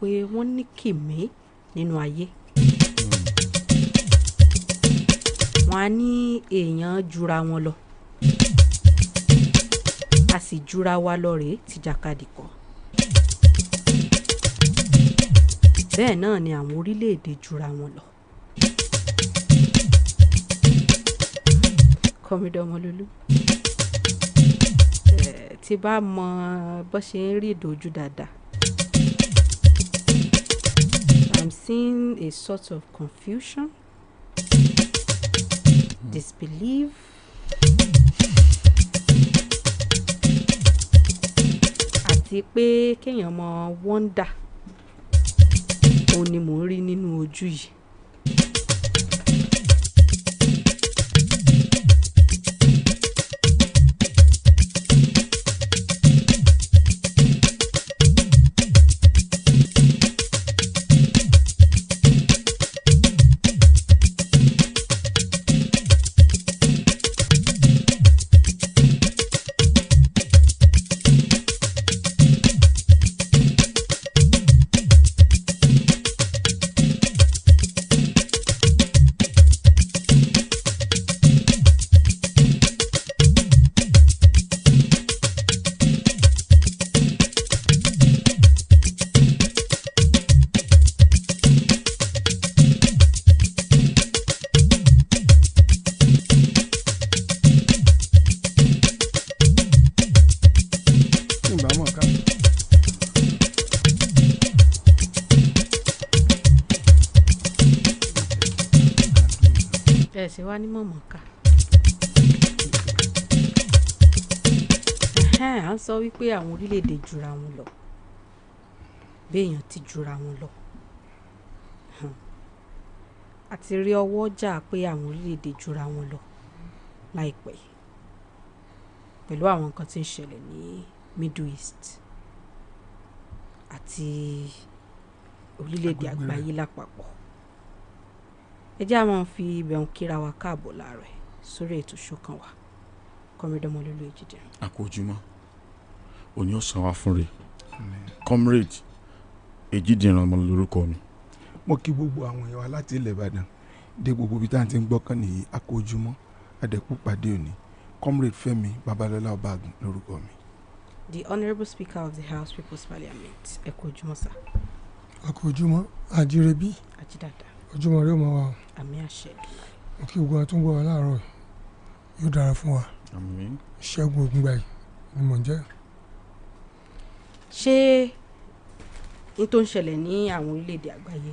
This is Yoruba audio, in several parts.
pé wọ́n ní kìmí nínú ayé. Wọ́n á ní èèyàn jura wọn lọ, a sì jura wa lọ rèé tìjàkadì kọ́. Bẹ́ẹ̀ náà ni àwọn orílẹ̀-èdè jura wọn lọ. Kọ́mídọ́ Ọmọlúlú, tí bá mọ bó ṣe ń rí ìdójú dáadáa, I'm seeing a sort of confusion, disbelief, àti pé kéèyàn mọ wonder òun ni mò ń rí nínú ojú yìí. Ṣe wá ní mọ̀mọ́ ká. À ń sọ wípé àwọn orílẹ̀-èdè jura wọn lọ, béèyàn ti jura wọn lọ. Àti rí ọwọ́ jà pé àwọn orílẹ̀-èdè jura wọn lọ láìpẹ́ pẹ̀lú àwọn nǹkan tí ń ṣẹlẹ̀ ní Middle East àti orílẹ̀-èdè àgbáyé lápapọ̀. Ẹ jẹ́ a máa fi ibẹ̀ ń kíra wa káàbọ̀ láàárọ̀ sórí ètò Ṣókàn Wa. Comrade Ọmọlúlú Èjìdé. Àkójúmọ́ òní ó san wá fún rẹ̀. Comrade Èjìdé ọmọ lórúkọ mi. Mo kí gbogbo àwọn èèyàn wa láti ilẹ̀ Ìbàdàn dé gbogbo ibi tá à ń ti ń gbọ́kàn nìyí. Àkójúmọ́ àdẹ̀kú pàdé òní. Comrade Fẹ́mi Babalọ́lá Ọbaàgùn lórúkọ mi. The Honourable Speaker of the House People's Parliament. Ẹ kú ojúmọ́ sà. Àkójúmọ́ àjírẹ́bí. Àjídàdà. Ojúmọ́ rẹ̀ mọ́ wa. Àmín àṣẹ. Mo kí gbogbo àwọn tó ń gbọ́ wa láàárọ̀ yóò dára fún wa. Àmín. Ṣẹ́gun Ògúngbà yìí ni mò ń jẹ́. Ṣé n tó ń ṣẹlẹ̀ ní àwọn orílẹ̀-èdè àgbáyé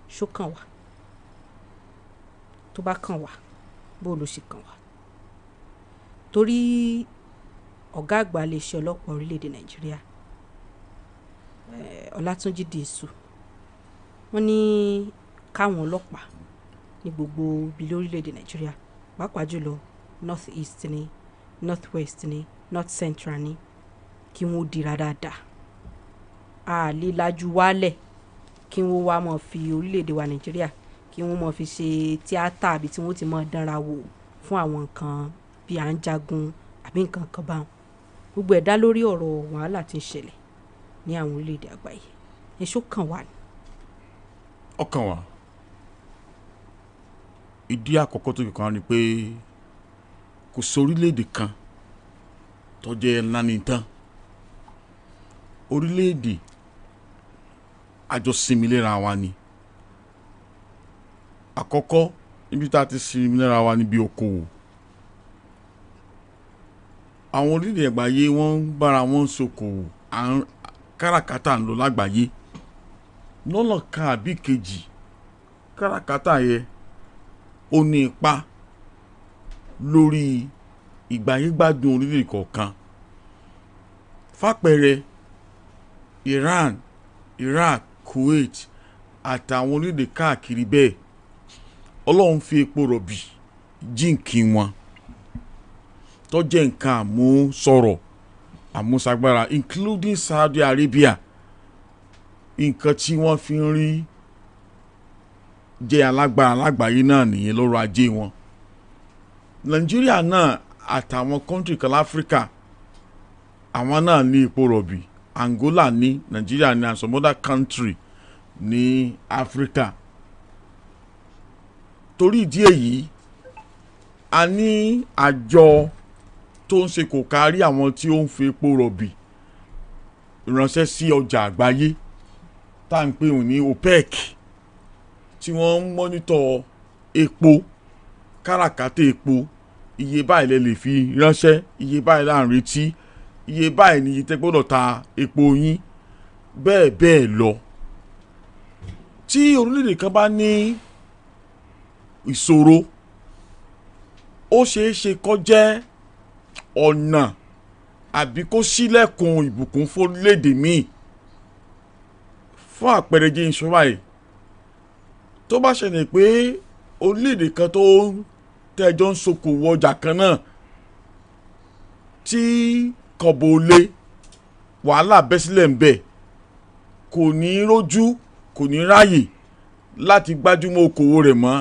ṣó kàn wá? Tó bá kàn wá, bó ló ṣe kàn wá? Torí ọ̀gá àgbà iléeṣẹ́ ọlọ́pàá orílẹ̀-èdè Nàìjíríà, Ọlátúnjí Dèsù, wọ́n ní káwọn ọlọ́pàá ní gbogbo ibi lórílẹ̀-èdè Nàìjíríà, pàápàá jùlọ North East ni, North West ni, North Central ni, kí wọ́n dira dáadáa. A lè lajú wálẹ̀ kí wọ́n wá mọ̀ fi orílẹ̀-èdè wa Nàìjíríà kí wọ́n mọ̀ fi ṣe tíátà àbí tí wọ́n ti mọ̀ dánra wò fún àwọn nǹkan bí à ń jagun àbí nǹkan kan báwọn. Gbogbo ẹ̀ dá lórí ọ̀rọ̀ wàhálà tí ń ṣẹlẹ̀ ní àwọn orílẹ̀-èdè àgbáyé. Èso kàn wá ni. Ọkàn wa ìdí àkọ́kọ́ tó fi kàn ni pé kò sí orílẹ̀-èdè kan tó jẹ́ nánitán. Orílẹ̀-èdè àjọsìnmílẹ́ra wa ni. Àkọ́kọ́ níbi tá a ti sinmílẹ́ra wa níbi okòwò. Àwọn orílẹ̀-èdè àgbáyé wọ́n ń bára wọn ṣòkòwò, káràkátà ń lọ lágbàáyé. Lọ́nà kan àbí kejì, káràkátà yẹ ó ní ipa lórí ìgbáyégbádùn orílẹ̀-èdè kọ̀ọ̀kan. Fàpẹẹrẹ Iran, Iraq, Kuwait àtàwọn orílẹ̀-èdè káàkiri bẹ́ẹ̀, Ọlọ́run fi epo rọ̀bì jíǹkì wọn tó jẹ́ nǹkan àmúṣọrọ̀ àmúṣagbára, including Saudi Arabia, nǹkan tí wọ́n fi ń rí jẹ́ alágbára lágbàáyé náà nìyẹn lọ́rọ̀ ajé wọn. Nàìjíríà náà àtàwọn kọ́ńtì kan láfíríkà, àwọn náà ní epo rọ̀bì. Angola ní, Nàìjíríà ní, and some other country ní Áfíríkà. Torí ìdí èyí a ní àjọ tó ń ṣe kò kárí àwọn tí ó ń fi epo rọ̀bì ránṣẹ́ sí ọjà àgbáyé tá à ń pè ní OPEC, tí wọ́n ń mọ́nítọ̀ epo, káràkátà epo, iye báyìí lẹ lè fi ránṣẹ́, iye báyìí là ń retí, iye báyìí ni iye tẹ́ gbọ́dọ̀ ta epo yín, bẹ́ẹ̀ bẹ́ẹ̀ lọ. Tí orílẹ̀-èdè kan bá ní ìṣòro, ó ṣeé ṣe kó jẹ́ ọ̀nà àbí kó ṣílẹ̀kùn ìbùkún fún orílẹ̀-èdè míì. Fún àpẹẹrẹ jẹ́ ìṣọ́ra yìí, tó bá ṣẹlẹ̀ pé orílẹ̀-èdè kan tó tẹ́jọ́ ń ṣokòwò ọjà kan náà tí kọ̀bọ̀ lé wàhálà bẹ́ sílẹ̀ ń bẹ̀, kò ní rójú, kò ní ráyè láti gbájúmọ́ okòwò rẹ̀ mọ́,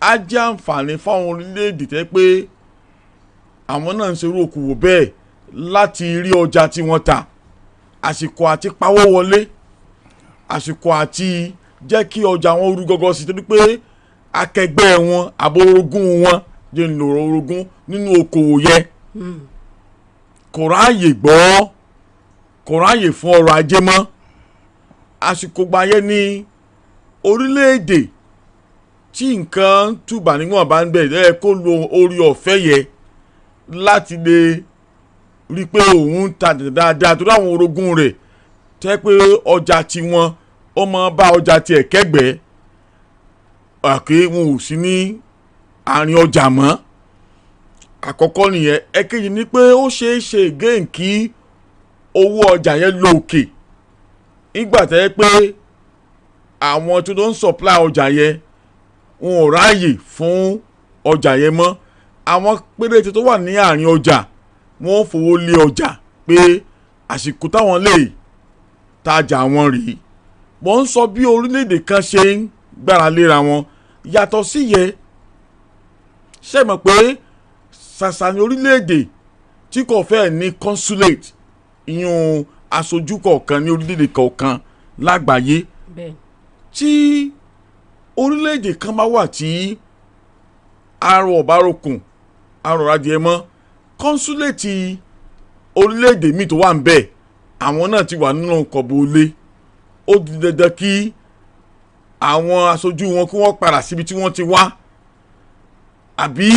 á jẹ́ àǹfààní fáwọn orílẹ̀-èdè tẹ́ pé àwọn náà ń ṣerú okòwò bẹ́ẹ̀ láti rí ọjà tí wọ́n ta, àsìkò àti pawó wọlé, àsìkò àti jẹ́ kí ọjà wọn rú gọ́gọ́ sí, torí pé akẹgbẹ́ wọn àbórogún wọn jẹ́ ń lò orogún nínú okòwò yẹ kò ráàyè gbọ́, kò ráàyè fún ọrọ̀ ajé mọ́. Àsìkò gbáyé ní orílẹ̀-èdè tí nǹkan túbà níwọ̀n bá ń bẹ̀ lẹ́yìn kó lo orí ọ̀fẹ́ yẹ láti lè rí i pé òun ń ta dáadáa, torí àwọn orogún rẹ̀ tẹ́ pé ọjà tiwọn ó máa bá ọjà tiẹ̀ kẹ́gbẹ̀ẹ́, àké wọn ò sí ní àárín ọjà mọ́. Àkọ́kọ́ nìyẹn. Ẹ̀kejì ni pé ó ṣeé ṣe again kí owó ọjà yẹn lọ òkè nígbà tẹ́ pé àwọn tó ń supply ọjà yẹn wọn ò ráàyè fún ọjà yẹn mọ́. Àwọn péréte tó wà ní àárín ọjà wọ́n fowó lé ọjà pé àsìkò táwọn lè tajà wọn rèé. Wọ́n ń sọ bí orílẹ̀-èdè kan ṣe ń gbára léra wọn. Yàtọ̀ sí yẹn, ṣé mọ̀ pé ṣàṣà ní orílẹ̀-èdè tí kò fẹ́ ní consulate, ìyún aṣojú kọ̀ọ̀kan ní orílẹ̀-èdè kọ̀ọ̀kan lágbàáyé. Tí orílẹ̀-èdè kan bá wà tí arọ ọ̀bárokùn arọ̀ adìẹ mọ́, consulate orílẹ̀-èdè míì tó wà ń bẹ̀ àwọn náà ti wà nínú kọ̀bọ̀ọ́lé, ó di dandan kí àwọn aṣojú wọn kí wọ́n padà síbi tí wọ́n ti wá, àbí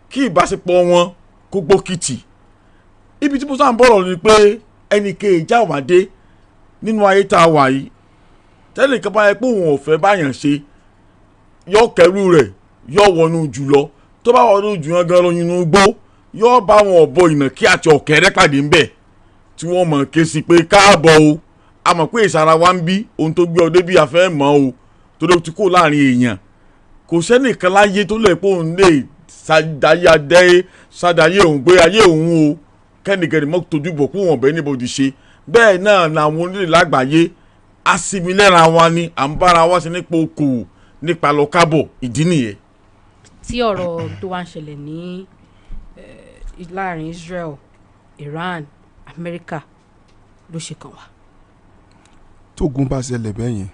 kí ìbáṣepọ̀ wọn kó gbókìtì. Ibi tí mo sáà ń bọ̀rọ̀ ni pé ẹnìkejì ìjà wàdé nínú ayé tá a wà yìí, tẹ́lẹ̀ kan bá yẹ pé òun ò fẹ́ báyàn ṣe, yọ kẹrù rẹ̀ yọ wọnú jù lọ, tó bá wọnú jù yẹn gan lóyún inú gbó, yọ bá wọn ọ̀bọ ìnàkí àti ọ̀kẹ́rẹ́ pàdé ńbẹ̀ tí wọ́n mọ̀ ké sí pé káàbọ̀ o, a mọ̀ pé ìsara wa ń bí ohun tó gbé ọdẹ bí a fẹ́ mọ̀ o, torí o ti kó láàrin èèyàn. Kò sẹ́nìkan láyé tó lè pé òun lè sádayé òun pé ayé òun o, kẹ́nìkẹ́nì mọ́ tójú bọ̀ kó wọn bẹ́ẹ̀ níbo di ṣe. Bẹ́ẹ̀ náà làwọn onílé lágbàáyé asimilẹ́ra wa ni à ń bára wa ṣe nípa okòwò nípa lọ kábọ̀, ìdí nìyẹn. Tí ọ̀rọ̀ tó wá ń ṣẹlẹ̀ ní láàrin Israel, Iran, Amẹ́ríkà ló ṣe kàn wá. Tógun bá ṣẹlẹ̀ bẹ́ẹ̀ yẹn,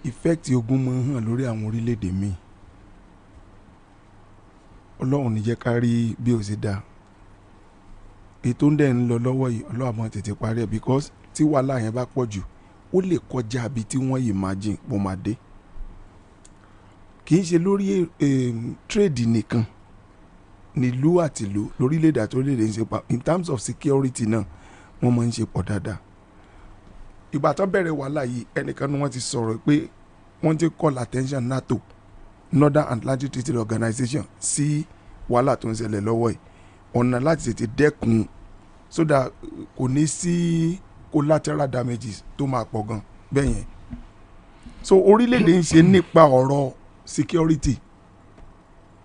ìfẹ́ẹ̀tì ogun máa ń hàn lórí àwọn orílẹ̀-èdè míì. Ọlọ́run ní jẹ́ ká rí bí ó ṣe dáa. Ètò ń dẹ̀ ń lọ lọ́wọ́ yìí, Ọlọ́run máa tètè parí ẹ̀, because tí wàhálà yẹn bá pọ̀ jù ó lè kọjá ibi tí wọ́n imagine pọ̀ máa dé. Kì í ṣe lórí trade nìkan nílùú àtìlú lórílẹ̀-èdè àti orílẹ̀-èdè ń ṣe pa, in terms of security náà wọ́n máa ń ṣe pọ̀ dáadáa. Ìgbà tó bẹ̀rẹ̀ wàhálà yìí ẹnìkan ni wọ́n ti sọ̀rọ̀ pé wọ́n ti call attention NATO, Northern Atlantic Treaty Organization, sí wàhálà tó ń ṣẹlẹ̀ lọ́wọ́ yìí, ọ̀nà láti tètè dẹ́kun so that kò ní sí collateral damages tó máa pọ̀ gan bẹ́ẹ̀ yẹn. So orílẹ̀-èdè ń ṣe nípa ọ̀rọ̀ security,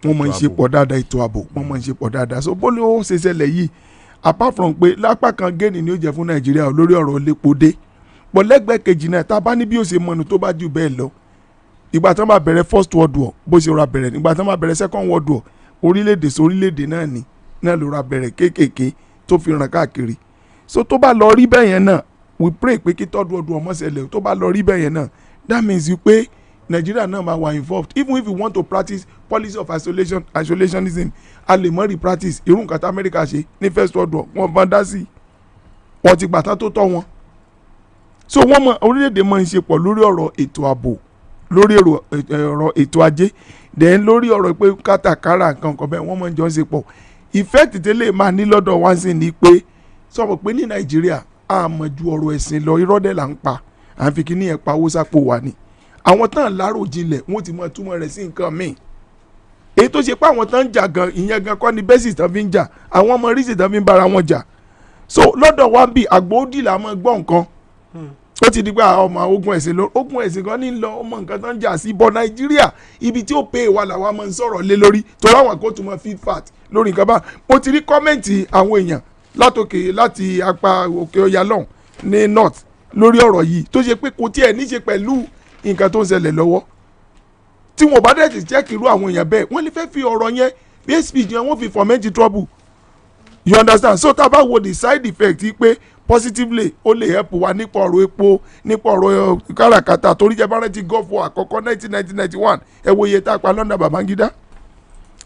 wọ́n máa ń ṣe pọ̀ dáadáa, ètò ààbò wọ́n máa ń ṣe pọ̀ dáadáa. So bó ló ṣe ṣẹlẹ̀ yìí, apart from pé lápá kan géènì ni ó jẹ́ fún Nàìjíríà lórí ọ̀rọ̀ lépo dé, pọ̀ lẹ́gbẹ̀ẹ́ kejì náà tá a bá ní bí ó ṣe mọ̀nù tó bá jù bẹ́ẹ̀ lọ. Ìgbà tí wọ́n bá bẹ̀rẹ̀ first world war bó ṣe ra bẹ̀rẹ̀, nígbà tí wọ́n bá bẹ̀rẹ̀ second world war orílẹ̀-èdè sí orílẹ̀-èdè náà ni náà ló ra bẹ̀rẹ̀ kéékèèké tó fi ràn káàkiri. So tó bá lọ rí bẹ́ẹ̀ yẹn náà we pray pé kí third world war ọmọ ṣẹlẹ̀ tó bá lọ rí bẹ́ẹ̀ yẹn náà that means you pé Nigeria náà máa wà involved even if you want to practice policy of isolationism a lè mọ́ rí practice irú nǹkan tí America ṣe ní first world war wọ́n bá dá sí wọ́n ti gbàtà tó tọ́ wọn so wọ́n mọ orílẹ̀-èdè mọ̀ ń ṣe pọ̀ lórí ọ̀rọ̀ ètò ààbò lórí ọ̀rọ̀ ètò ajé then lórí ọ̀rọ̀ pé kátàkárà nǹkan kan bẹ́ẹ̀ wọ́n mọ̀ ń jọ ń ṣe pọ̀ effect tẹ́lẹ̀ máa ní lọ́dọ̀ wá sí ni pé sọ̀rọ̀ pé ní Nàìjíríà a mọ̀ ju ọ̀rọ̀ ẹ̀sìn lọ irọ́ dẹ̀ là ń pa à ń fi kíní ẹ̀ pawó sápò wà ní àwọn tán lárò jinlẹ̀ wọ́n ti mọ̀ túmọ̀ rẹ̀ sí nǹkan míì èyí tó ṣe pé àwọn tán ń jà gan ìyẹn gan kọ́ ni bẹ́sì tán fi ń jà àwọn ọmọ rísì tán fi ń bára wọn jà so lọ́dọ̀ wa bí àgbòódì là máa gbọ́ nǹkan ó ti di pé ọmọ ogun ẹ̀sìn lọ ogun ẹ̀sìn kan ní lọ ọmọ nǹkan tán ń jà sí bọ́ Nàìjíríà ibi tí ó pè wà làwa máa ń sọ̀rọ̀ lé lórí torí àwọn kò tún mọ feed fat lórí nǹkan bá mo ti rí kọ́mẹ̀ntì àwọn èèyàn látòkè láti apá òkè ọya lọ́hùn ní north lórí ọ̀rọ̀ yìí tó ṣe pé kò tiẹ̀ ní ṣe pẹ̀lú nǹkan tó ń ṣẹlẹ̀ lọ́wọ́ tí wọn bá dẹ̀ ti jẹ́ kí irú àwọn èèyàn bẹ́ẹ̀ wọ́n lè fẹ́ fi ọ̀rọ̀ yẹn bí speech yẹn wọ́n fi foment trouble you understand so tá a bá wo the side effect yìí pé positively ó lè help wa nípa ọ̀rọ̀ epo nípa ọ̀rọ̀ káràkátà torí jẹ́ bárẹ̀ ti Gulf War àkọ́kọ́ 1991 ẹ wo iye tá a pa London Babangida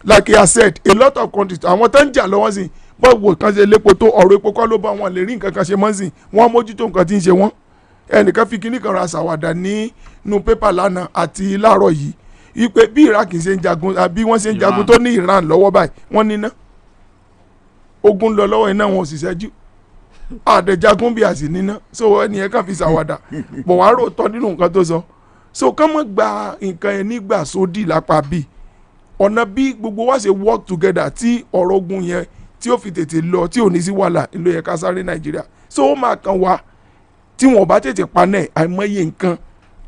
like I said a lot of countries àwọn tó ń jà lọ́wọ́ sí bọ́ọ̀wù kan ṣe lépo tó ọ̀rọ̀ epo kọ́ ló bá wọn lè rí nǹkan kan ṣe mọ́ sí wọ́n mójútó nǹkan tí ń ṣe wọ́n ẹnìkan fi kíní kan ra ṣàwàdà nínú pépà lánàá àti láàárọ̀ yìí wípé bí Iraq ṣe ń jagun àbí wọ́n ṣe ń jagun tó ní Iran lọ́wọ́ báyìí wọ́n níná ogun lọ lọ́wọ́ iná wọn ò sì ṣẹ́jú àdẹ̀jagun bí a sì níná so ẹnìyẹn kàn fi ṣàwàdà bọ̀ wá rò tọ́ nínú nǹkan tó sọ so kán mọ́ gba nǹkan yẹn nígbà sódì lápá bíi ọ̀nà bí gbogbo wa ṣe work together tí ọ̀rọ̀ ogun yẹn tí ó fi tètè lọ tí ò ní sí wàhálà ló yẹ ká sáré Nàìjíríà so ó máa kàn wá tí wọn bá tètè panẹ̀ àìmọye nǹkan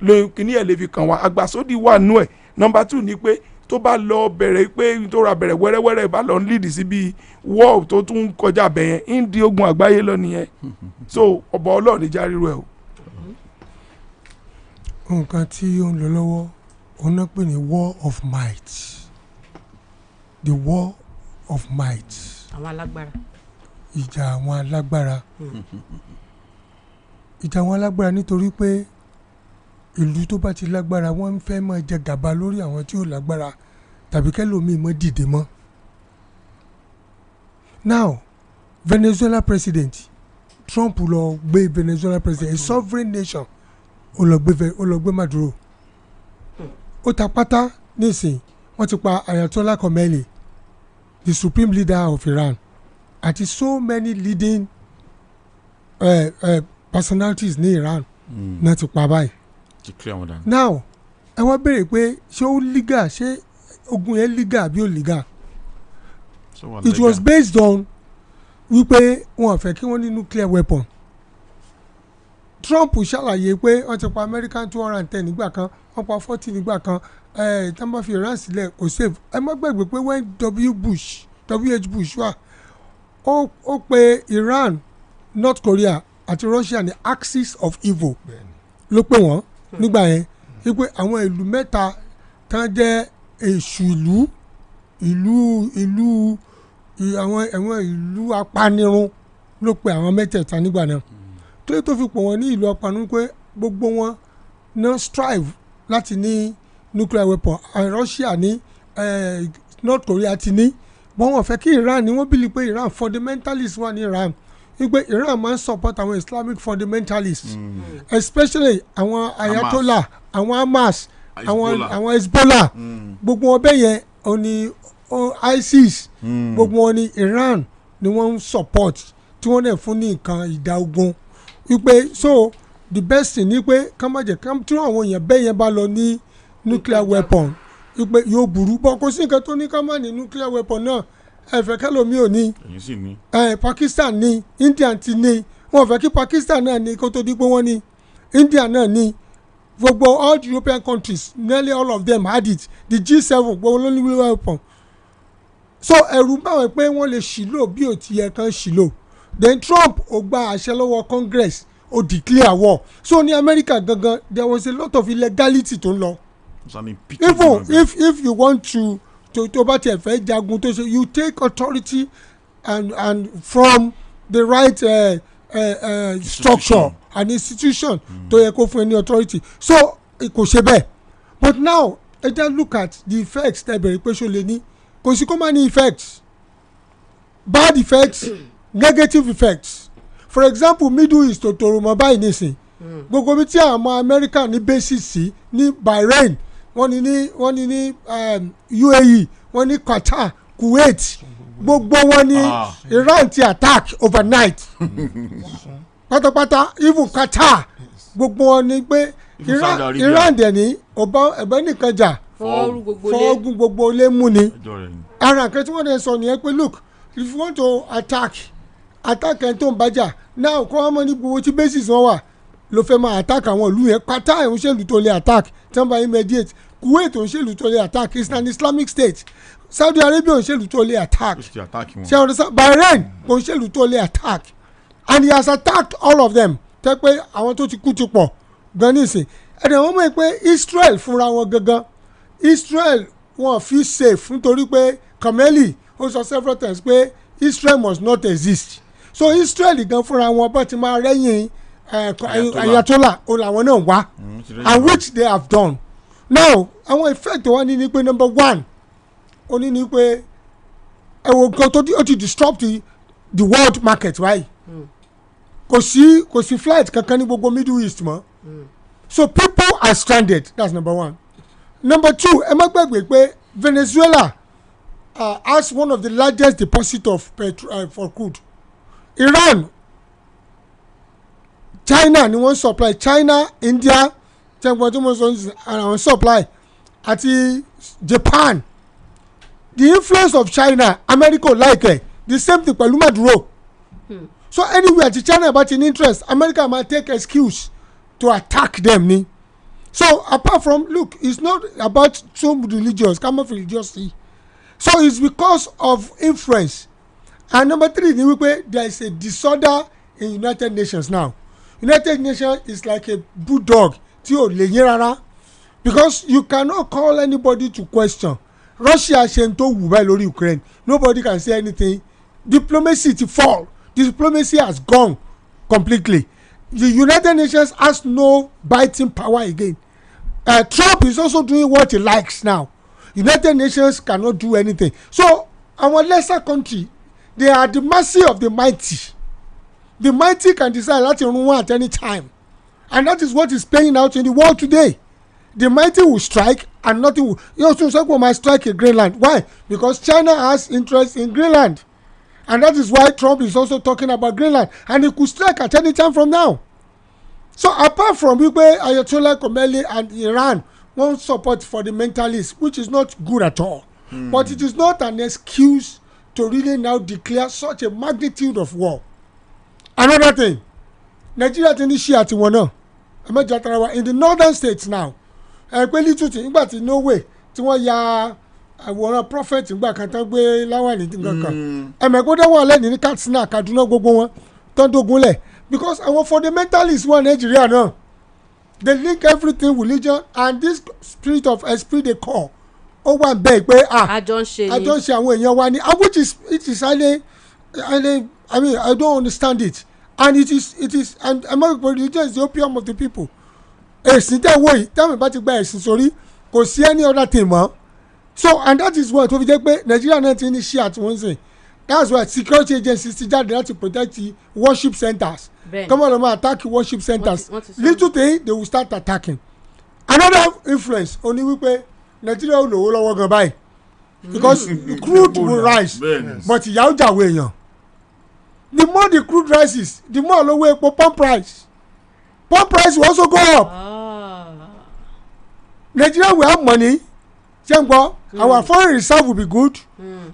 lóyún kìíní ẹ̀ lè fi kàn wá àgbàsódì wà nú ẹ̀ number 2 ni pé tó bá lọ bẹ̀rẹ̀ pé tó ra bẹ̀rẹ̀ wẹ́rẹ́wẹ́rẹ́ bá lọ ń lead sí bíi war tó tún kọjá bẹ̀yẹn ń di ogun àgbáyé lọ nìyẹn so ọba Ọlọ́run já ríru ẹ̀ o. nǹkan tí ó ń lọ lọ́wọ́ òun náà pè ní war of might the war of might. àwọn alágbára. ìjà àwọn alágbára. ìjà àwọn alágbára nítorí pé ìlú tó bá ti lágbára wọ́n ń fẹ́ máa jẹ gàba lórí àwọn tí ò lágbára tàbí kẹ́lòmíì mọ́ dìde mọ́. now Venezuela president Trump lọ gbé Venezuela president a sovereign nation ó lọ gbé Maduro ó ta pátá nísìn wọ́n ti pa Ayatollah Khomeini the supreme leader of Iran àti so many leading personalities ní Iran náà ti pa báyìí. now ẹ wá béèrè pé ṣé ó legal ṣé ogun yẹn legal àbí ò legal. It was based on wípé wọn fẹ́ kí wọ́n ní nuclear weapon. Trump ṣàlàyé pé wọ́n ti pa American 210 nígbà kan wọ́n pa 40 nígbà kan tí wọ́n bá fi Iran sílẹ̀ kò save. ẹ má gbàgbé pé when W.H. Bush wà ó pe Iran North Korea àti Russia ní axis of evil ló pè wọ́n nígbà yẹn wípé àwọn ìlú mẹ́ta tán jẹ́ èṣù ìlú àwọn ìlú apanirun ló pe àwọn mẹ́tẹ̀ẹ̀ta nígbà náà kílé tó fi pọ̀ wọ́n ní ìlú apanirun pé gbogbo wọn náà strive láti ní nuclear weapon Russia ní North Korea ti ní wọ́n wọ́n fẹ́ kí Iran ní wọ́n bìlì pé Iran fundamentalist wà ní Iran wípé Iran máa ń support àwọn Islamic fundamentalists especially àwọn Ayatollah àwọn Hamas àwọn Hezbollah gbogbo wọn bẹ́ẹ̀ yẹn òní ISIS gbogbo wọn ní Iran ni wọ́n ń support tí wọ́n dẹ̀ fún ní nǹkan ìdá ogun wípé so the best thing ni pé ká má jẹ́ tí àwọn èèyàn bẹ́ẹ̀ yẹn bá lọ ní nuclear weapon wípé yóò burú bọ́ kò sí nǹkan tó ní ká má ní nuclear weapon náà ẹ̀fẹ̀ kẹ́lòmí ò ní Pakistan ní India ti ní wọn fẹ́ kí Pakistan náà ní kó tó di pé wọ́n ní India náà ní gbogbo all the European countries nearly all of them had it the G7 gbogbo ló ní weapon so ẹ̀rù báwọn pé wọ́n lè ṣìlò bí ò ti yẹ kán ṣìlò then Trump ó gba àṣẹ lọ́wọ́ Congress ó declare war so ní America gangan there was a lot of illegality tó ń lọ even if you want to bá tiẹ̀ fẹ́ jagun tó ṣe you take authority and from the right structure an institution tó yẹ kó fún ẹ ní authority so kò ṣe bẹ́ẹ̀ but now ẹ just look at the effects tẹ́ bẹ̀rẹ̀ pé ṣó lè ní kò sí kó má ní effects bad effects negative effects for example middle east tó tòrò mọ́ báyìí nísìn gbogbo bí tí àwọn ọmọ America ní basis sí ní Bahrain wọ́n ní ní UAE wọ́n ní Qatar Kuwait gbogbo wọn ní Iran ti attack overnight pátápátá even Qatar gbogbo wọn ní pé Iran dẹ̀ ní ẹ̀bẹ́ nìkan jà fọ́ọ̀gùn gbogbo ilé mú ni ara nǹkan tí wọ́n dẹ̀ sọ nìyẹn pé look if you want to attack ẹni tó ń bájà now kọ́ ọmọ ní gbogbo tí basis wọn wà ló fẹ́ máa attack àwọn ìlú yẹn Qatar òun ṣèlú tó lè attack tí wọ́n bá immediate Kuwait òun ṣèlú tó lè attack it's an Islamic state Saudi Arabia òun ṣèlú tó lè attack Bahrain òun ṣèlú tó lè attack and he has attacked all of them tẹ́ pé àwọn tó ti kú ti pọ̀ gan nísìn ẹ̀dẹ̀ wọ́n mọ̀ pé Israel fúnra wọn gangan Israel wọn fi safe nítorí pé Kameli ó sọ several times pé Israel must not exist so Israel gan fúnra wọn bá ti máa rẹ́yìn Ayatollah ó làwọn náà wá and which they have done now àwọn effect wọn ní pé number one ó ní pé ẹ̀wọ̀n kan tó ti disrupt the world market right kò sí flight kankan ní gbogbo Middle East mọ́ so people are stranded that's number one number two ẹ má gbàgbé pé Venezuela has one of the largest deposit of petrol for crude Iran China ni wọ́n supply China India tẹ́gbọ́n tó mọ̀ sọ àwọn supply àti Japan the influence of China America like the same thing pẹ̀lú Maduro so anywhere ti China bá ti ní interest America might take excuse to attack them ni so apart from look it's not about some religious kind of religiosity so it's because of influence and number three ni wípé there is a disorder in United Nations now United Nations is like a bulldog tí ò lè yín rárá because you cannot call anybody to question Russia ṣe ń tó wù báyìí lórí Ukraine nobody can say anything diplomacy ti fall diplomacy has gone completely the United Nations has no biting power again Trump is also doing what he likes now United Nations cannot do anything so our lesser country they are at the mercy of the mighty can decide láti run wọn at any time and that is what is playing out in the world today the mighty will strike and nothing will might strike in Greenland why because China has interest in Greenland and that is why Trump is also talking about Greenland and he could strike at any time from now so apart from wípé Ayatollah Khomeini and Iran won't support fundamentalists which is not good at all but it is not an excuse to really now declare such a magnitude of war another thing Nigeria ti ní ṣí àtiwọn náà ẹ̀mẹ́jọ tara wa in the northern states now pé lítútì nígbà tí Norway tí wọ́n ya àwòrán prophet nígbà kan tán gbé láwàní kankan ẹ̀mẹ́gbọ́dọ̀ wà lẹ́ni ní Katsina Kaduna gbogbo wọn tán dógúnlẹ̀ because àwọn fundamentalists wà Nigeria náà they link everything religion and this spirit of esprit de corps ó wà bẹ́ẹ̀ pé àjọ ń ṣe àwọn èèyàn wa ni which is it is highly I mean I don't understand it and it is and American religion is the opium of the people ẹ̀sìn tẹ̀ wọ̀ yìí táwọn ìbá ti gba ẹ̀sìn sórí kò sí any other thing mọ́ so and that is why tó fi jẹ́ pé Nigeria náà ti ní ṣí àtiwọ́n sìn that's why security agencies ti jáde láti protect the worship centers come on attack worship centers little thing they will start attacking another influence only wípé Nigeria ò lówó lọ́wọ́ gan báyìí because crude will rise but ìyà ó jàwé èèyàn the more the crude rises the more lówó epo pump price will also go up Nigeria will have money ṣẹ́ngbọ́ our foreign reserve will be good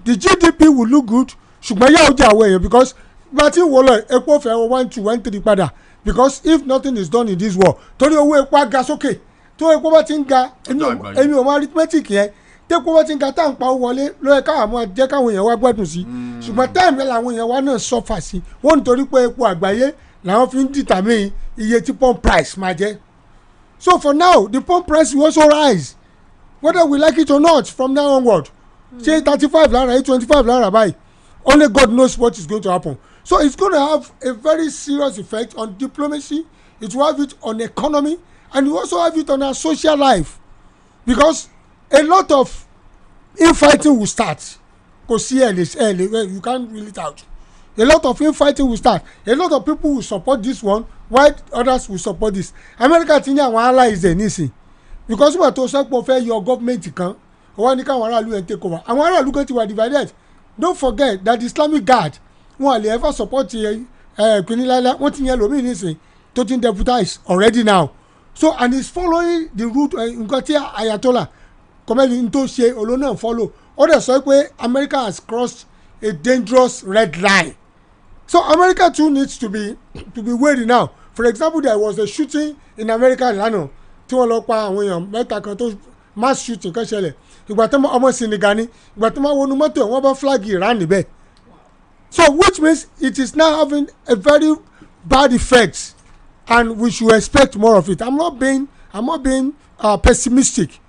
the GDP will look good ṣùgbọ́n yà ó jàwé èèyàn because bàtí wò lọ epo fẹ́ 1.2 padà because if nothing is done in this war torí owó epo á ga sókè tó epo bá ti ń ga èmi ò mọ arithmetic yẹn tẹ́kọ̀ bá ti ń ga tá à ń pa owó wọlé lóye káwọn máa jẹ́ káwọn èèyàn wá gbádùn sí ṣùgbọ́n táìmù làwọn èèyàn wá náà sọ́fà sí wọ́n nítorí pé epo àgbáyé làwọn fi ń determine iye tí pump price máa jẹ́ so for now the pump price will also rise whether we like it or not from now onward ṣé 35 lára 25 lára báyìí only God knows what is going to happen so it's going to have a very serious effect on diplomacy it will have it on economy, and it will also have it on our social life, because a lot of infighting will start. You can't rule it out. A lot of infighting will start. A lot of people will support this one while others will support this. America ti ní àwọn allies ẹ̀ nísìn, because wọ́n tó sẹ́pọ̀ fẹ́ yọ government kan wọ́n ní káwọn aráàlú ẹ̀ take over. Àwọn aráàlú kan ti wà divided. Don't forget that the Islamic Guard wọn lè ever support Kuniláíláí, wọ́n ti yẹn lómi nísìn tó ti ń deputize already now. So and he's following the route nǹkan tí Ayatollah kọ́mẹ́lì tó ṣe olóńgbò follow. Ó dẹ̀ sọ pé America has crossed a dangerous red line. So America too needs to be wary now. For example, there was a shooting in America lánàá tí wọ́n lọ pa àwọn èèyàn mẹ́ta kan tó mass shooting kan ṣẹlẹ̀. Ìgbà tó ọmọ Senegal ní ìgbà tó máa wọnú mọ́tò wọ́n bá flag Iran níbẹ̀. So which means it is now having a very bad effect, and we should expect more of it. I'm not being pessimistic.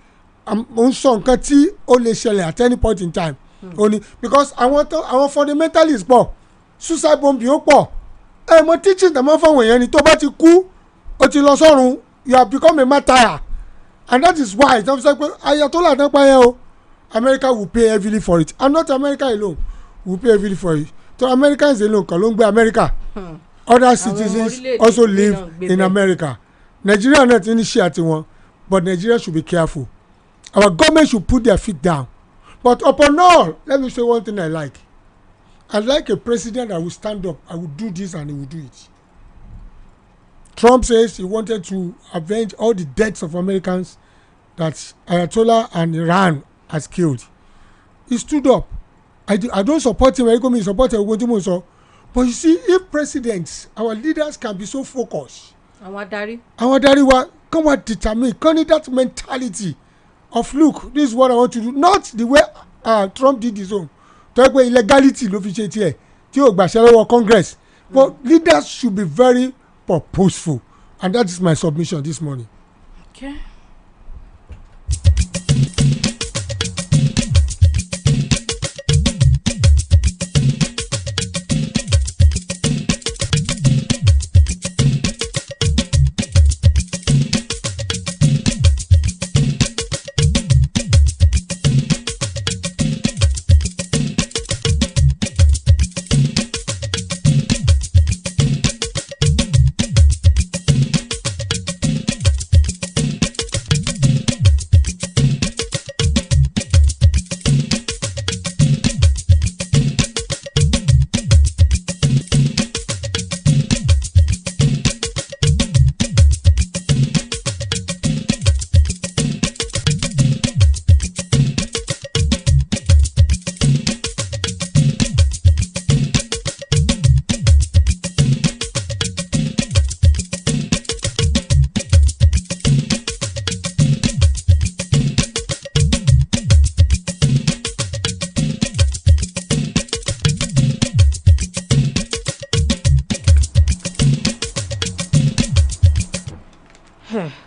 I'm sọ nǹkan tí ó lè ṣẹlẹ̀ at any point in time. Only because àwọn fundamentalists pọ̀, suicide bombing ó pọ̀. Mo teaching dem fáwọn èèyàn ni tó bá ti kú ó ti lọ sọ́run, you have become a martyr, and that is why dem sọ pé Ayatollah náà pa yẹn o, America will pay heavily for it, and not America alone will pay heavily for it. So Americans alone kan ló ń gbé America. Other citizens also live in America. Nigeria náà ti ní ṣe àtiwọn, but Nigeria should be careful. Our government should put their feet down. But upon all, let me say one thing I like. I like a president that will stand up. I will do this and he will do it. Trump says he wanted to avenge all the deaths of Americans that Ayatollah and Iran has killed. He stood up. I don't support him. I don't support him. But you see, if presidents, our leaders can be so focused. Our daddy wa come and determine, that mentality of look, this is what I want to do, not the way Trump did his own. Talk about illegality ló fi ṣe tiẹ̀ tí ó gbàṣẹ lọ́wọ́ Congress. But leaders should be very purposeful, and that is my submission this morning. Okay.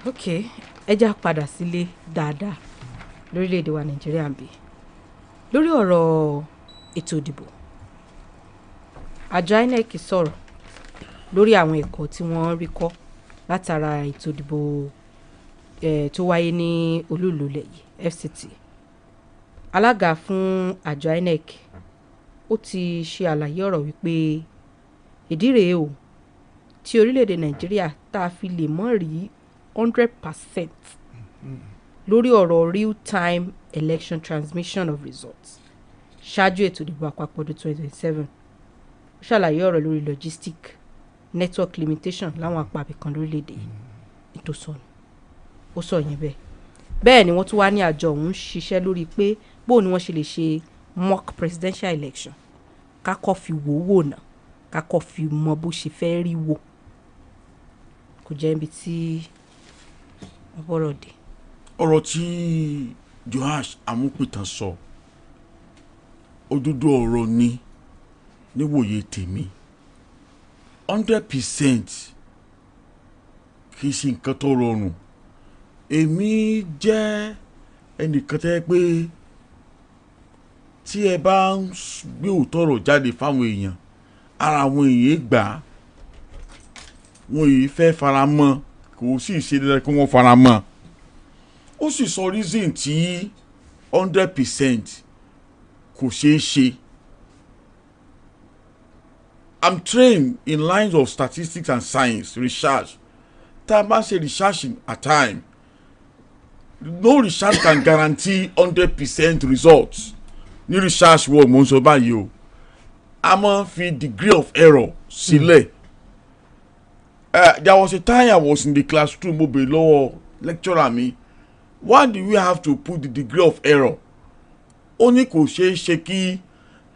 Okay, ẹ já padà sílé dáadáa lórílẹ̀‐èdè wa Nàìjíríà ń bí lórí ọ̀rọ̀ ètò ìdìbò. Àjọ INEC sọ̀rọ̀ lórí àwọn ẹ̀kọ́ tí wọ́n rí kọ́ látara ètò ìdìbò tó wáyé ní olú-ìlú ilẹ̀ yìí FCT. Alága fún àjọ INEC ó ti ṣe àlàyé ọ̀rọ̀ wípé ìdí rèé o tí orílẹ̀‐èdè Nàìjíríà tá a fi lè mọ́ rí 100% lórí ọ̀rọ̀ real-time election transmission of results ṣáájú ètò ìdìbò àpapọ̀ ọdún 2027. Ó ṣàlàyé ọ̀rọ̀ lórí logistic network limitation láwọn apá ibìkan lórílẹ̀‐èdè ètò sọnù. Ó sọ yẹn bẹ́ẹ̀ ni wọ́n tún wá ní àjọ ọ̀hún ṣiṣẹ́ lórí pé bóun ni wọ́n ṣe lè ṣe mock presidential election kákọ́ fi wò náà kákọ́ fi mọ bó ṣe fẹ́ rí wò. Kò jẹ́ ibi tí ọ̀rọ̀ dé. Ọ̀rọ̀ tí Joash Amúpìtàn sọ òdodo ọ̀rọ̀ ni níwòye tèmi 100% kì í ṣe nǹkan tó rọrùn. Èmi jẹ́ ẹnìkan tẹ́ pé tí ẹ bá ń gbé òótọ́ ọ̀rọ̀ jáde fáwọn èèyàn ara àwọn èèyàn gbà á wọn yìí fẹ́ fara mọ́ kò sì ṣe dandan kí wọ́n fara mọ́ ó sì sọ reason tí 100% kò ṣeé ṣe. I'm trained in lines of statistics and science research. Tá a bá ṣe research at time, no research can guarantee 100% results. Ní research wo mo ń sọ báyìí o, a máa ń fi degree of error sílẹ̀. There was a time I was in the classroom mo bèrè lọ́wọ́ lecturer mi, why do we have to put the degree of error? Ó ní kò ṣeé ṣe kí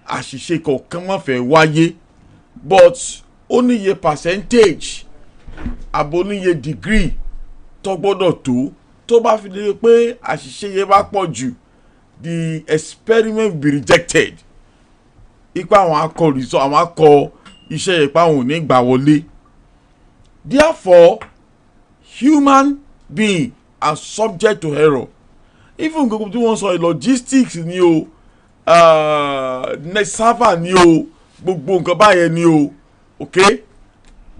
àṣìṣe kọ̀ọ̀kan má fẹ́ wáyé, but ó níye percentage àbò níye degree tó gbọ́dọ̀ tó bá fi lè pé àṣìṣe yẹn bá pọ̀ jù the experiment will be rejected. Ipa àwọn akọ result àwọn akọ iṣẹ́ yẹn pa àwọn ò ní gbà wọlé. Therefore, human being are subject to error. Even gbogbo tí wọ́n sọ logistics ni o server ni o gbogbo nǹkan báyẹn ni o okay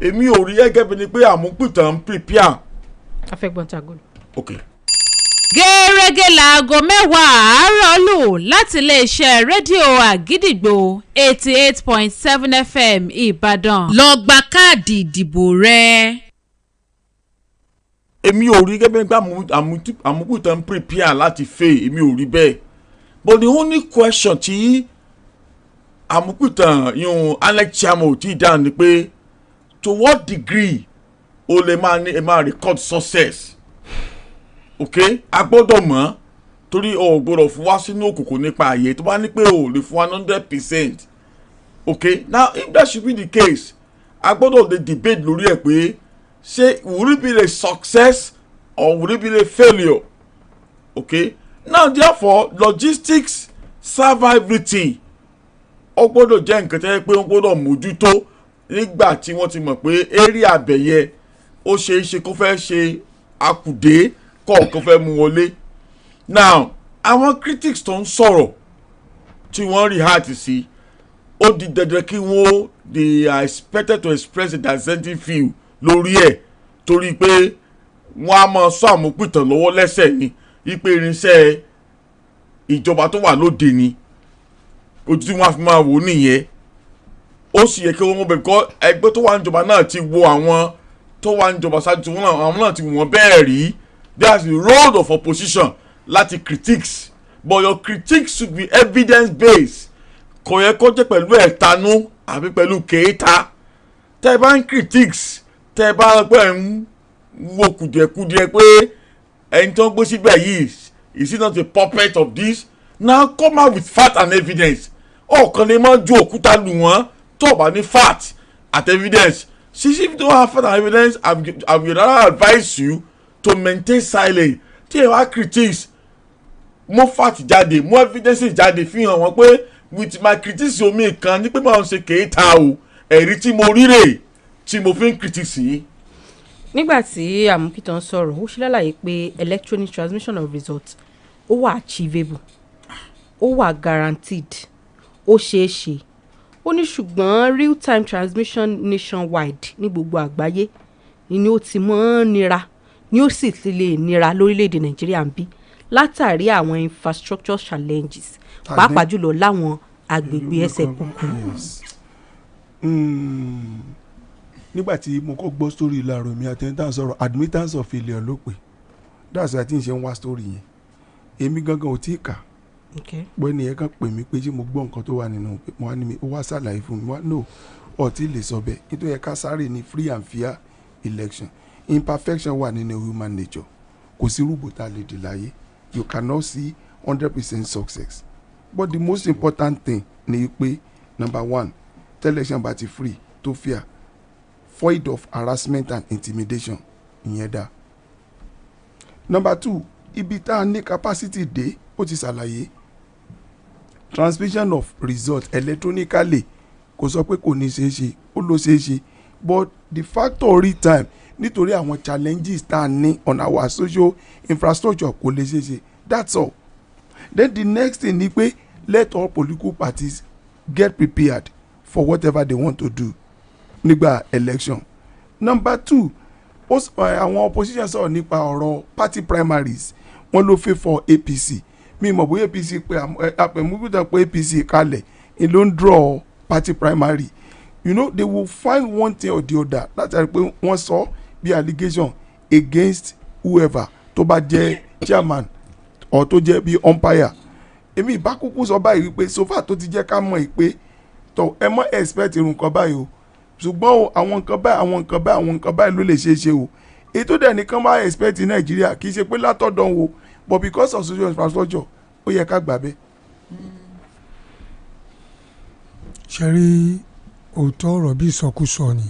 èmi ò rí gẹ́gẹ́ bí ni pé àmúpìtàn ń prepare. afẹ́gbọ́n tagolo. okay. gẹ́rẹ́gẹ́ láago 10 àárọ̀ lù láti iléeṣẹ́ rédíò àgídìgbò 88.7 FM Ìbàdàn lọ gba káàdì ìdìbò rẹ. èmi ò rí gẹ́gẹ́ bí ni pé àmúpìtàn ń prepare láti fail èmi ò rí bẹ́ẹ̀ but the only question tí àmúpìtàn yun Alex Chiamo ti dáhùn ni pé to what degree o lè máa record success okay a gbọ́dọ̀ mọ̀ torí o gbọ́dọ̀ fún wa sínú òkùnkùn nípa ààyè tó bá ní pé o lè fún wa 100% okay now if that should be the case a gbọ́dọ̀ lè debate lórí ẹ̀ pé ṣé will it be a success or will it be a failure okay now therefore logistics serve everything ó gbọ́dọ̀ jẹ́ nǹkan tẹ́ pé wọ́n gbọ́dọ̀ mójútó nígbà tí wọ́n ti mọ̀ pé area abẹ̀yẹ ó ṣeé ṣe kó fẹ́ ṣe akùdé kọ̀ọ̀kan fẹ́ mú wọlé. Now àwọn critics tó ń sọ̀rọ̀ tí wọ́n react sí ó di dandan kí wọ́n they are expected to express a dissenting view lórí ẹ̀ torí pé wọ́n á máa sọ àmúpìtàn lọ́wọ́ lẹ́sẹ̀ ni wípé irinṣẹ́ ìjọba tó wà lóde ni ojú tí wọ́n á fi máa wò nìyẹn ó sì yẹ kí wọ́n bẹ̀ kọ́ ẹgbẹ́ tó wà níjọba náà ti wo àwọn tó wà níjọba ṣáájú tí àwọn náà ti wò wọ́n bẹ́ẹ̀ rí that's the role of opposition láti critiques but your critiques should be evidence based kò yẹ kó jẹ́ pẹ̀lú ẹ̀tanú àbí pẹ̀lú kéèta tẹ́ ẹ bá ń critiques tẹ́ ẹ bá pẹ́ ń wo kùdìẹ̀kùdìẹ̀ pé ẹni tó ń gbé síbẹ̀ yìí is he not a puppet of this now come out with fact and evidence ọ̀kan lè máa ju òkúta lù wọ́n tó bá ní fact and evidence since if you don't have fact and evidence I would rather advise you to maintain silence tí ẹ wá critics mú fact jáde mú evidence jáde fi hàn wọ́n pé with my critics omi kan ní pé máa ń ṣe kéèta o ẹ̀rí tí mo rí rè tí mo fi ń critics yìí. nígbà tí àmúpìtàn sọ̀rọ̀ ó ṣe lálàyé pé electronic transmission of results ó wà achievable ó wà guaranteed ó ṣeé ṣe ó ní ṣùgbọ́n real time transmission nationwide ní gbogbo àgbáyé ni ó ti mọ́ nira ni ó sì ti lè nira lórílẹ̀‐èdè nàìjíríà ń bí látàrí àwọn infrastructure challenges pàápàá jùlọ láwọn agbègbè ẹsẹ̀ kúkú. nígbà tí mo kọ́ gbọ́ story láàárọ̀ mi attendance sọ̀rọ̀ admittance of failure ló pè that's why tí n ṣe ń wá story yẹn èmi gangan ò tí ì kà bọ́ ẹni yẹn kan pè mí pé ṣé mo gbọ́ nǹkan tó wà nínú mo wá ní mi ó wá ṣàlàyé fún mi wá no ọtí lè sọ bẹ́ẹ̀ nítorí ẹ̀ka sáré ní free and fair election imperfection wà nínú human nature kò sí rúbò tá a lè dì láyé you cannot see 100% success but the most important thing ni pé number one election bá ti free tó fair void of harassment and intimidation ìyẹn dá. Number two ibi tá a ní capacity dé ó ti ṣàlàyé transmission of result electronically kò sọ pé kò ní ṣeé ṣe ó ló ṣeé ṣe but the factor real time nítorí àwọn challenges tá a ní on our social infrastructure kò lè ṣeé ṣe that's all. Then the next thing ni pé let all political parties get prepared for whatever they want to do nígbà election. number 2 àwọn opposition sọ̀rọ̀ nípa ọ̀rọ̀ party primaries wọ́n ló fẹ́ for APC mi mọ̀ bóyá APC pé àpẹ̀múgbìtàn pé APC kalẹ̀ ẹ̀ ló ń draw party primary you know they will find one thing or the other látàrí pé wọ́n sọ bí allegation against whoever tó bá jẹ́ chairman or tó jẹ́ bí umpire èmi ìbákúkú sọ báyìí wípé sofa tó ti jẹ́ ká mọ̀ pé tó ẹ mọ́ expect irun kan báyìí o ṣùgbọ́n o àwọn nǹkan báyìí ló lè ṣeé ṣe o èyí tó dẹ̀ nìkan máa expect Nàìjíríà kì í ṣe pé látọ̀dọ̀ wo but because of social infrastructure ó yẹ ká gbà bẹ́ẹ̀. ṣe rí òótọ́ ọ̀rọ̀ bí ìsọkúsọ ni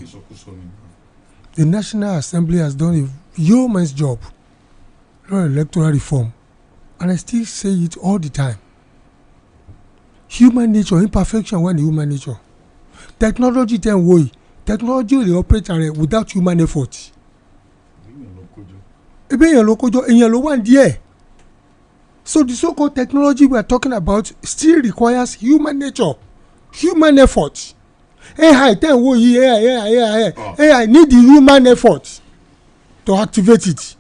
the National Assembly has done a yeoman's job on electoral reform and I still say it all the time. Human nature, imperfection wà ní human nature. Technology tẹ̀ ń wò yìí technology will operate without human effort. Ebe èèyàn ló kójọ èèyàn ló wà díẹ̀. So the so-called technology we are talking about still requires human nature, human effort. AI tẹ̀ ń wò yìí AI need the human effort to activate it.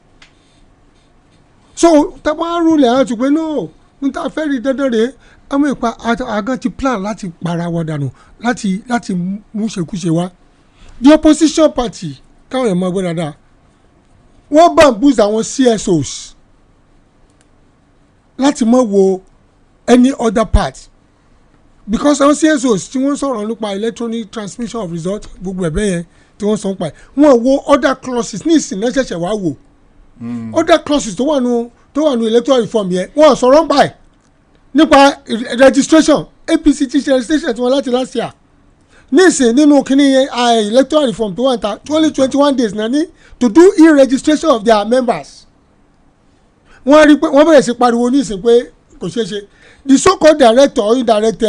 So tàbá rúlẹ̀ àwọn ti pé no n ta fẹ́ rí dandan rèé àwọn ìpa àgàn ti plan láti para wọn dànù láti mú ṣekúṣe wá. The opposition party káwọn ẹ̀ máa gbé dáadáa wọ́n bamboozle àwọn CSOs láti mọ̀ wo any other part because àwọn CSOs tí wọ́n sọ̀rọ̀ nípa electronic transmission of result gbogbo ẹ̀bẹ̀ yẹn tí wọ́n sọ nípa ẹ̀ wọ́n wo other clauses ní ìsìn náà ṣẹ̀ṣẹ̀ wá wò other clauses tó wà nù electoral reform yẹn wọ́n sọ̀rọ̀ ń báyìí nípa registration APC ti ṣe registration tí wọ́n láti last year nísìn nínú kínní electoral reform tó wà ń ta 21 days náà ní to do e-registration of their members wọ́n rí pé wọ́n bẹ̀rẹ̀ sí pariwo nísìn pé kò ṣeé ṣe the so-called director or indirect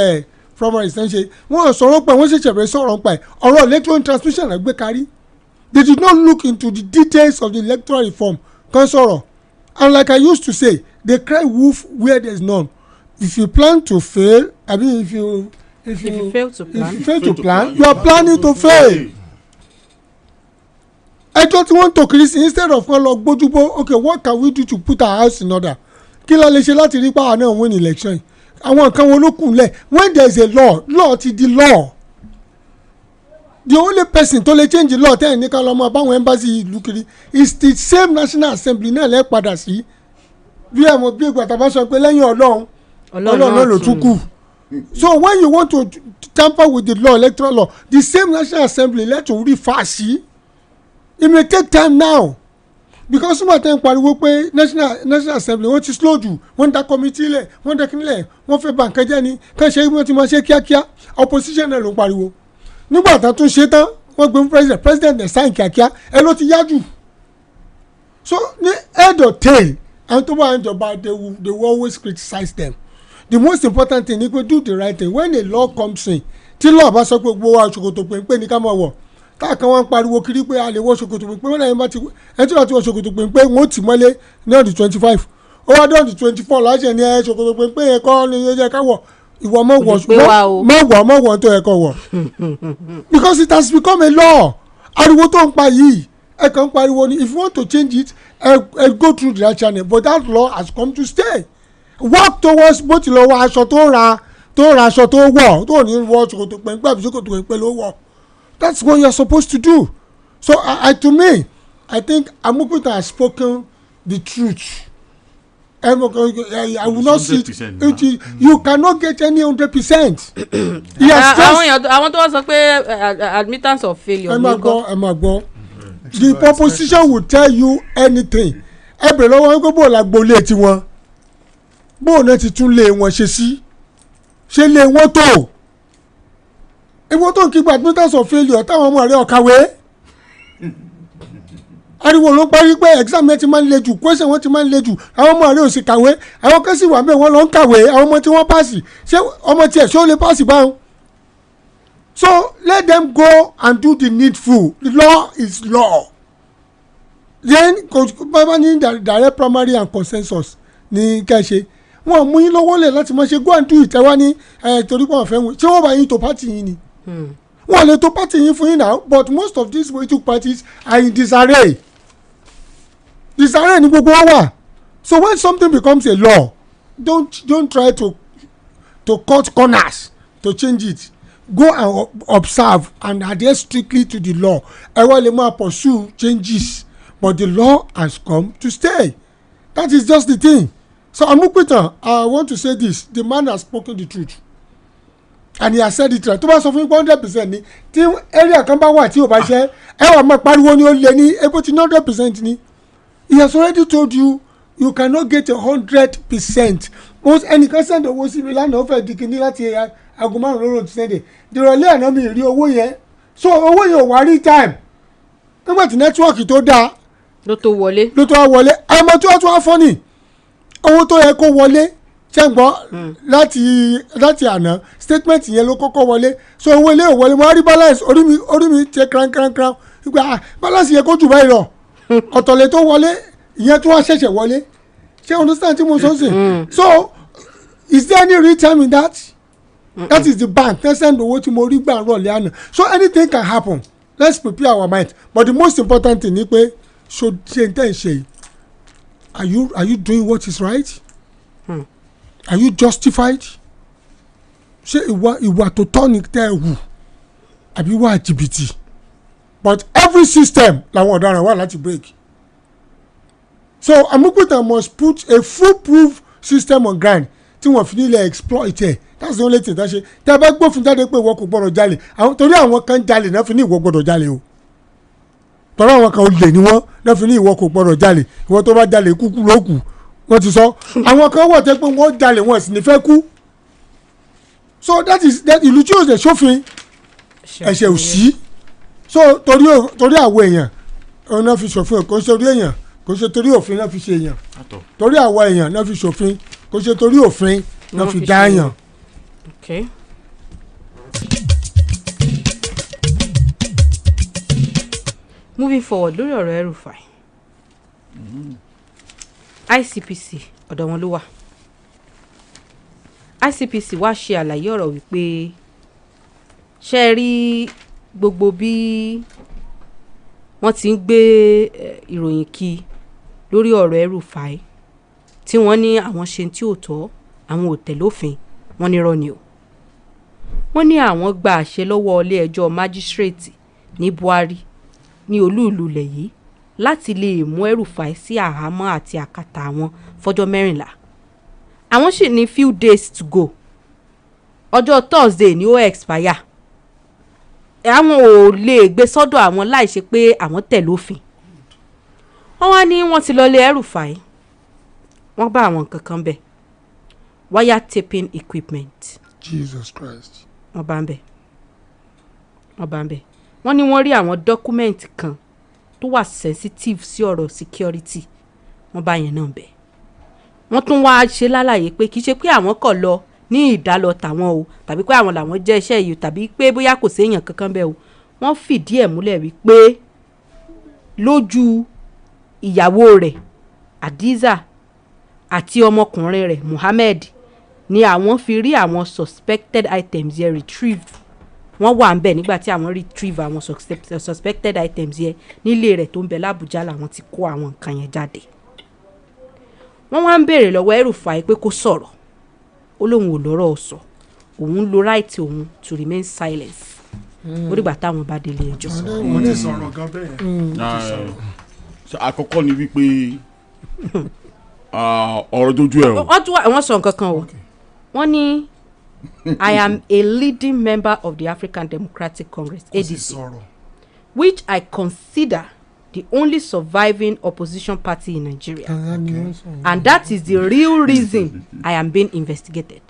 primaries náà ṣe wọ́n sọ̀rọ̀ pé wọ́n ṣẹ̀ṣẹ̀ bẹ̀rẹ̀ sọ̀rọ̀ pé ọ̀rọ̀ electoral transmission náà gbé kárí they did not look into the details of the electoral reform kan sọ̀rọ̀ and like I used to say they cry wolf where there is none. If you plan to fail, I mean if you fail to plan, you are planning to fail. I just want to Chris instead of wọn lọ gbójúbó okay what can we do to put our house in order? Kí la lè ṣe láti rí power náà win election? Àwọn nǹkan wo ló kù lẹ̀ when there is a law ti di law. The only person tó lè change the law tẹ́yìn ní ká lọ́mọ báwọn embassy ìlú kiri is the same National Assembly náà lẹ́ padà sí. Bí àwọn bí ìgbà tàbá sọ pé lẹ́yìn Ọlọ́run náà ló tún kù. So when you want to tamper with the law, electoral law, the same National Assembly let you refer sí. It may take time now because some of them pariwo pé National Assembly wọ́n ti slow jù wọ́n da committee lẹ̀ wọ́n da kínílẹ̀ wọ́n fẹ́ bà nǹkan jẹ́ ni kàn ṣe wọ́n ti máa ṣe kíákíá opposition náà ló ń pariwo nígbà tá a tún ṣe tán wọ́n gbé fún president ẹ̀ sáìn kíákíá ẹ ló ti yá jù. So ní head or tail àwọn tó bá ń jọba they will always criticize them. The most important thing is to do the right thing when a law comes in tí law bá sọ pé gbogbo wa ṣòkòtò péńpé ní ká máa wọ̀ káàkan wọn pariwo kiri pé a lè wọ ṣòkòtò péńpé wọn lẹ́yìn bá ti ẹni tí wọ́n ti wọ ṣòkòtò péńpé wọn ó tì mọ́lé ní ọdún 25 ó wá dé ọdún 24 láṣẹ ní ṣòkòtò péńpé yẹn kọ́ ni ó yẹ ká wọ̀ ìwọ mọ̀ wọ̀ tó yẹ kọ́ wọ̀ because it has become a law ariwo tó ń pa yìí ẹ kàn ń pariwo ni if you want to change it go through the right channel but that law has come to stay. Work towards bó ti lọ wọ aṣọ tó ra aṣọ tó wọ̀ tó ní wọ ṣòkòtò pẹ̀npẹ́ àbí ṣòkòtò pẹ̀npẹ́ ló wọ̀ that's what you are supposed to do. So to me I think Amukuta has spoken the truth. I will not see it. You cannot get any 100%. àwọn tó wá sọ pé admittance of failure. ẹ máa gbọ́ the proposition will tell you anything. ẹ bẹ̀rẹ̀ lọ́wọ́ wọn pé bó la gbolé tiwọn bóun náà ti tún lé wọn ṣe lé wọn tó ìwọ tó ń kí admittance of failure táwọn ọmọ rẹ ọ̀kàwé ariwo ló parí pé exam yẹn ti máa ń le jù question wọn ti máa ń le jù àwọn ọmọ rẹ ò sì kàwé àwọn kan sì wà bẹ́ẹ̀ wọ́n lọ ń kàwé àwọn ọmọ tí wọ́n pàṣì ṣé ọmọ tiẹ̀ ṣé ó lè pàṣì báwọn. So let them go and do the needful. The law is law. Then bàbá ní direct primary and consensus ní kẹ́ṣe wọn mú yín lọ́wọ́ lẹ̀ láti máa ṣe go and do it ẹ wá ní torí pé wọ́n fẹ́ wọn ṣé wọ́n bá yín tó pàtì yín ni wọ́n lè tó party yín fún yín now but most of these political parties are in disarray ni gbogbo wọn wà. So when something becomes a law don't try to cut corners to change it. Go and observe and adhere strictly to the law. ẹ wá lè máa pursue changes but the law has come to stay. That is just the thing. So Amupitan, I want to say this, the man has spoken the truth and he has said it right. tó bá sọ fún 100% ni tí area kan bá wà tí ò bá ṣe ẹ wà máa pariwo ni ó lé ní ebo tí 100% ni. He has already told you you cannot get 100%. most ẹnìkan send owó sí mi lánàá ó fẹ́ di kíní láti aago márùn lóru ti sẹ́ndẹ̀ dìrọ̀lẹ́ àná mi rí owó yẹn so owó yẹn ò wá rí time nígbà tí nẹ́tíwọ́ọ̀kì tó dáa ló tó wọlé àmọ́ tí wọ́n tún wá fọ́ ni owó tó yẹ kó wọlé ṣe ń gbọ́ láti àná statement yẹn ló kọ́kọ́ wọlé so owó ilé ò wọlé mo rí balance orí mi ṣe kran nígbà balance yẹ kó jù báyìí lọ ọ̀tọ̀lẹ̀ tó wọlé ìyẹn tó wá ṣẹ̀ṣẹ̀ wọlé ṣé understand tí mo sọ sí so is there any real time in that? That is the bank tẹ́ send owó tí mo rí gbà rọ̀lẹ́ àná so anything can happen let's prepare our mind but the most important thing ni pé so ṣe n tẹ́ ń ṣe are you doing what is right? Are you justified? ṣé ìwà tó tọ́ ni tẹ́ ẹ hù àbí wà jìbìtì but every system làwọn ọ̀daràn wà láti break so Amupitan must put a foolproof system on ground tí wọ́n fi nílẹ̀ exploit ẹ̀ that's the only thing that ṣe tí a bá gbófin jáde pé ìwọ kò gbọdọ̀ jalè torí àwọn kan jalè náà fi ní ìwọ gbọdọ̀ jalè o torí àwọn kan olè ni wọ́n náà fi ní ìwọ kò gbọdọ̀ jalè ìwọ tó bá jalè kúkú ló kù wọ́n ti sọ àwọn kan wọ̀ tẹ́ pé wọ́n jalè wọ́n sì ní fẹ́ kú so that ìlú tí yóò ṣe sófin ẹ̀ṣẹ̀ ò sí so torí àwọn èèyàn òun náà fi ṣòfin kò ṣe torí èèyàn kò ṣe torí òfin náà fi ṣe èèyàn torí àwọn èèyàn náà fi ṣòfin kò ṣe torí òfin náà fi dá èèyàn. Okay. Moving forward lórí ọ̀rọ̀ El-Rufai ICPC ọ̀dọ̀ wọn ló wà ICPC wá ṣe àlàyé ọ̀rọ̀ wípé ṣe rí gbogbo bí wọ́n ti ń gbé ìròyìn kí lórí ọ̀rọ̀ El-Rufai tí wọ́n ní àwọn ṣe tí ò tọ́ àwọn ò tẹ̀lé òfin wọ́n ní irọ́ ni o wọ́n ní àwọn gba àṣẹ lọ́wọ́ ilé ẹjọ́ májísírèètì ní Buhari ní olú-ìlú ilẹ̀ yìí láti lè mú El-Rufai sí àhámọ́ àti àkàtà àwọn fọ́jọ́ 14 àwọn sì ní few days to go ọjọ́ Thursday ni ó expire àwọn ò lè gbé sọ́dọ̀ àwọn láì ṣe pé àwọn tẹ̀lé òfin wọ́n wá ní wọ́n ti lọ lé El-Rufai wọ́n bá àwọn nǹkan kan bẹ̀ wire taping equipment Jesus Christ wọ́n bá ń bẹ̀ wọ́n ní wọ́n rí àwọn dọ́kúmẹ́ǹtì kan tó wà sensitive sí ọ̀rọ̀ security wọ́n bá yẹn náà bẹ̀ wọ́n tún wá ṣe lálàyé pé kì í ṣe pé àwọn kọ̀ lọ ní ìdálọ tàwọn o tàbí pé àwọn làwọn jẹ́ iṣẹ́ yìí tàbí pé bóyá kò séèyàn kankan bẹ́ẹ̀ o wọ́n fìdí ẹ̀ múlẹ̀ wípé lójú ìyàwó rẹ̀ Hadiza àti ọmọkùnrin rẹ̀ Muhammed ni àwọn fi rí àwọn suspected items yẹn retrieved wọ́n wà ń bẹ̀ nígbà tí àwọn retrieve àwọn suspected items yẹn nílé rẹ̀ tó ń bẹ l'Abuja làwọn ti kó àwọn nǹkan yẹn jáde wọ́n wá ń béèrè lọ́wọ́ El-Rufai pé kó sọ̀rọ̀ ó lóun ò lọ́rọ̀ sọ òun lo right òun to remain silent ó dìgbà táwọn bá délé ẹjọ́. wọ́n ti sọ̀rọ̀ gan bẹ́ẹ̀. àkọ́kọ́ ni wípé ọ̀rọ̀ dojú ẹ̀ o. wọ́n sọ nǹkan kan o wọ́n ní I am a leading member of the African Democratic Congress ADC which I consider the only surviving opposition party in Nigeria and that is the real reason I am being investigated.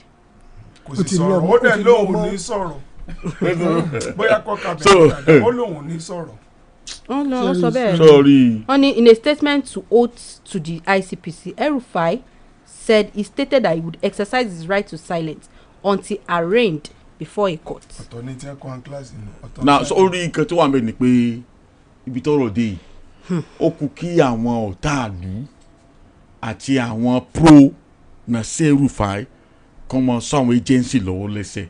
kò sì sọ̀rọ̀ ó dẹ̀ lóun ní sọ̀rọ̀ bóyá kọ́ka bẹ̀rẹ̀ ó lóun ní sọ̀rọ̀. wọ́n sọ bẹ́ẹ̀ sorry. wọ́n ní in a statement to oath to the ICPC El-Rufai said he stated that he would exercise his right to silence until arraigned before a court. ọ̀tọ̀ ní tí ẹ kọ́ kíláàsì ni. na sórí nǹkan tó wà mẹ́rin ni pé ibi tọ́rọ̀ dé yìí ó kù kí àwọn ọ̀táàlú àti àwọn pro na El-Rufai kọ́ mọ sọ àwọn agency lọ́wọ́ lẹ́sẹ̀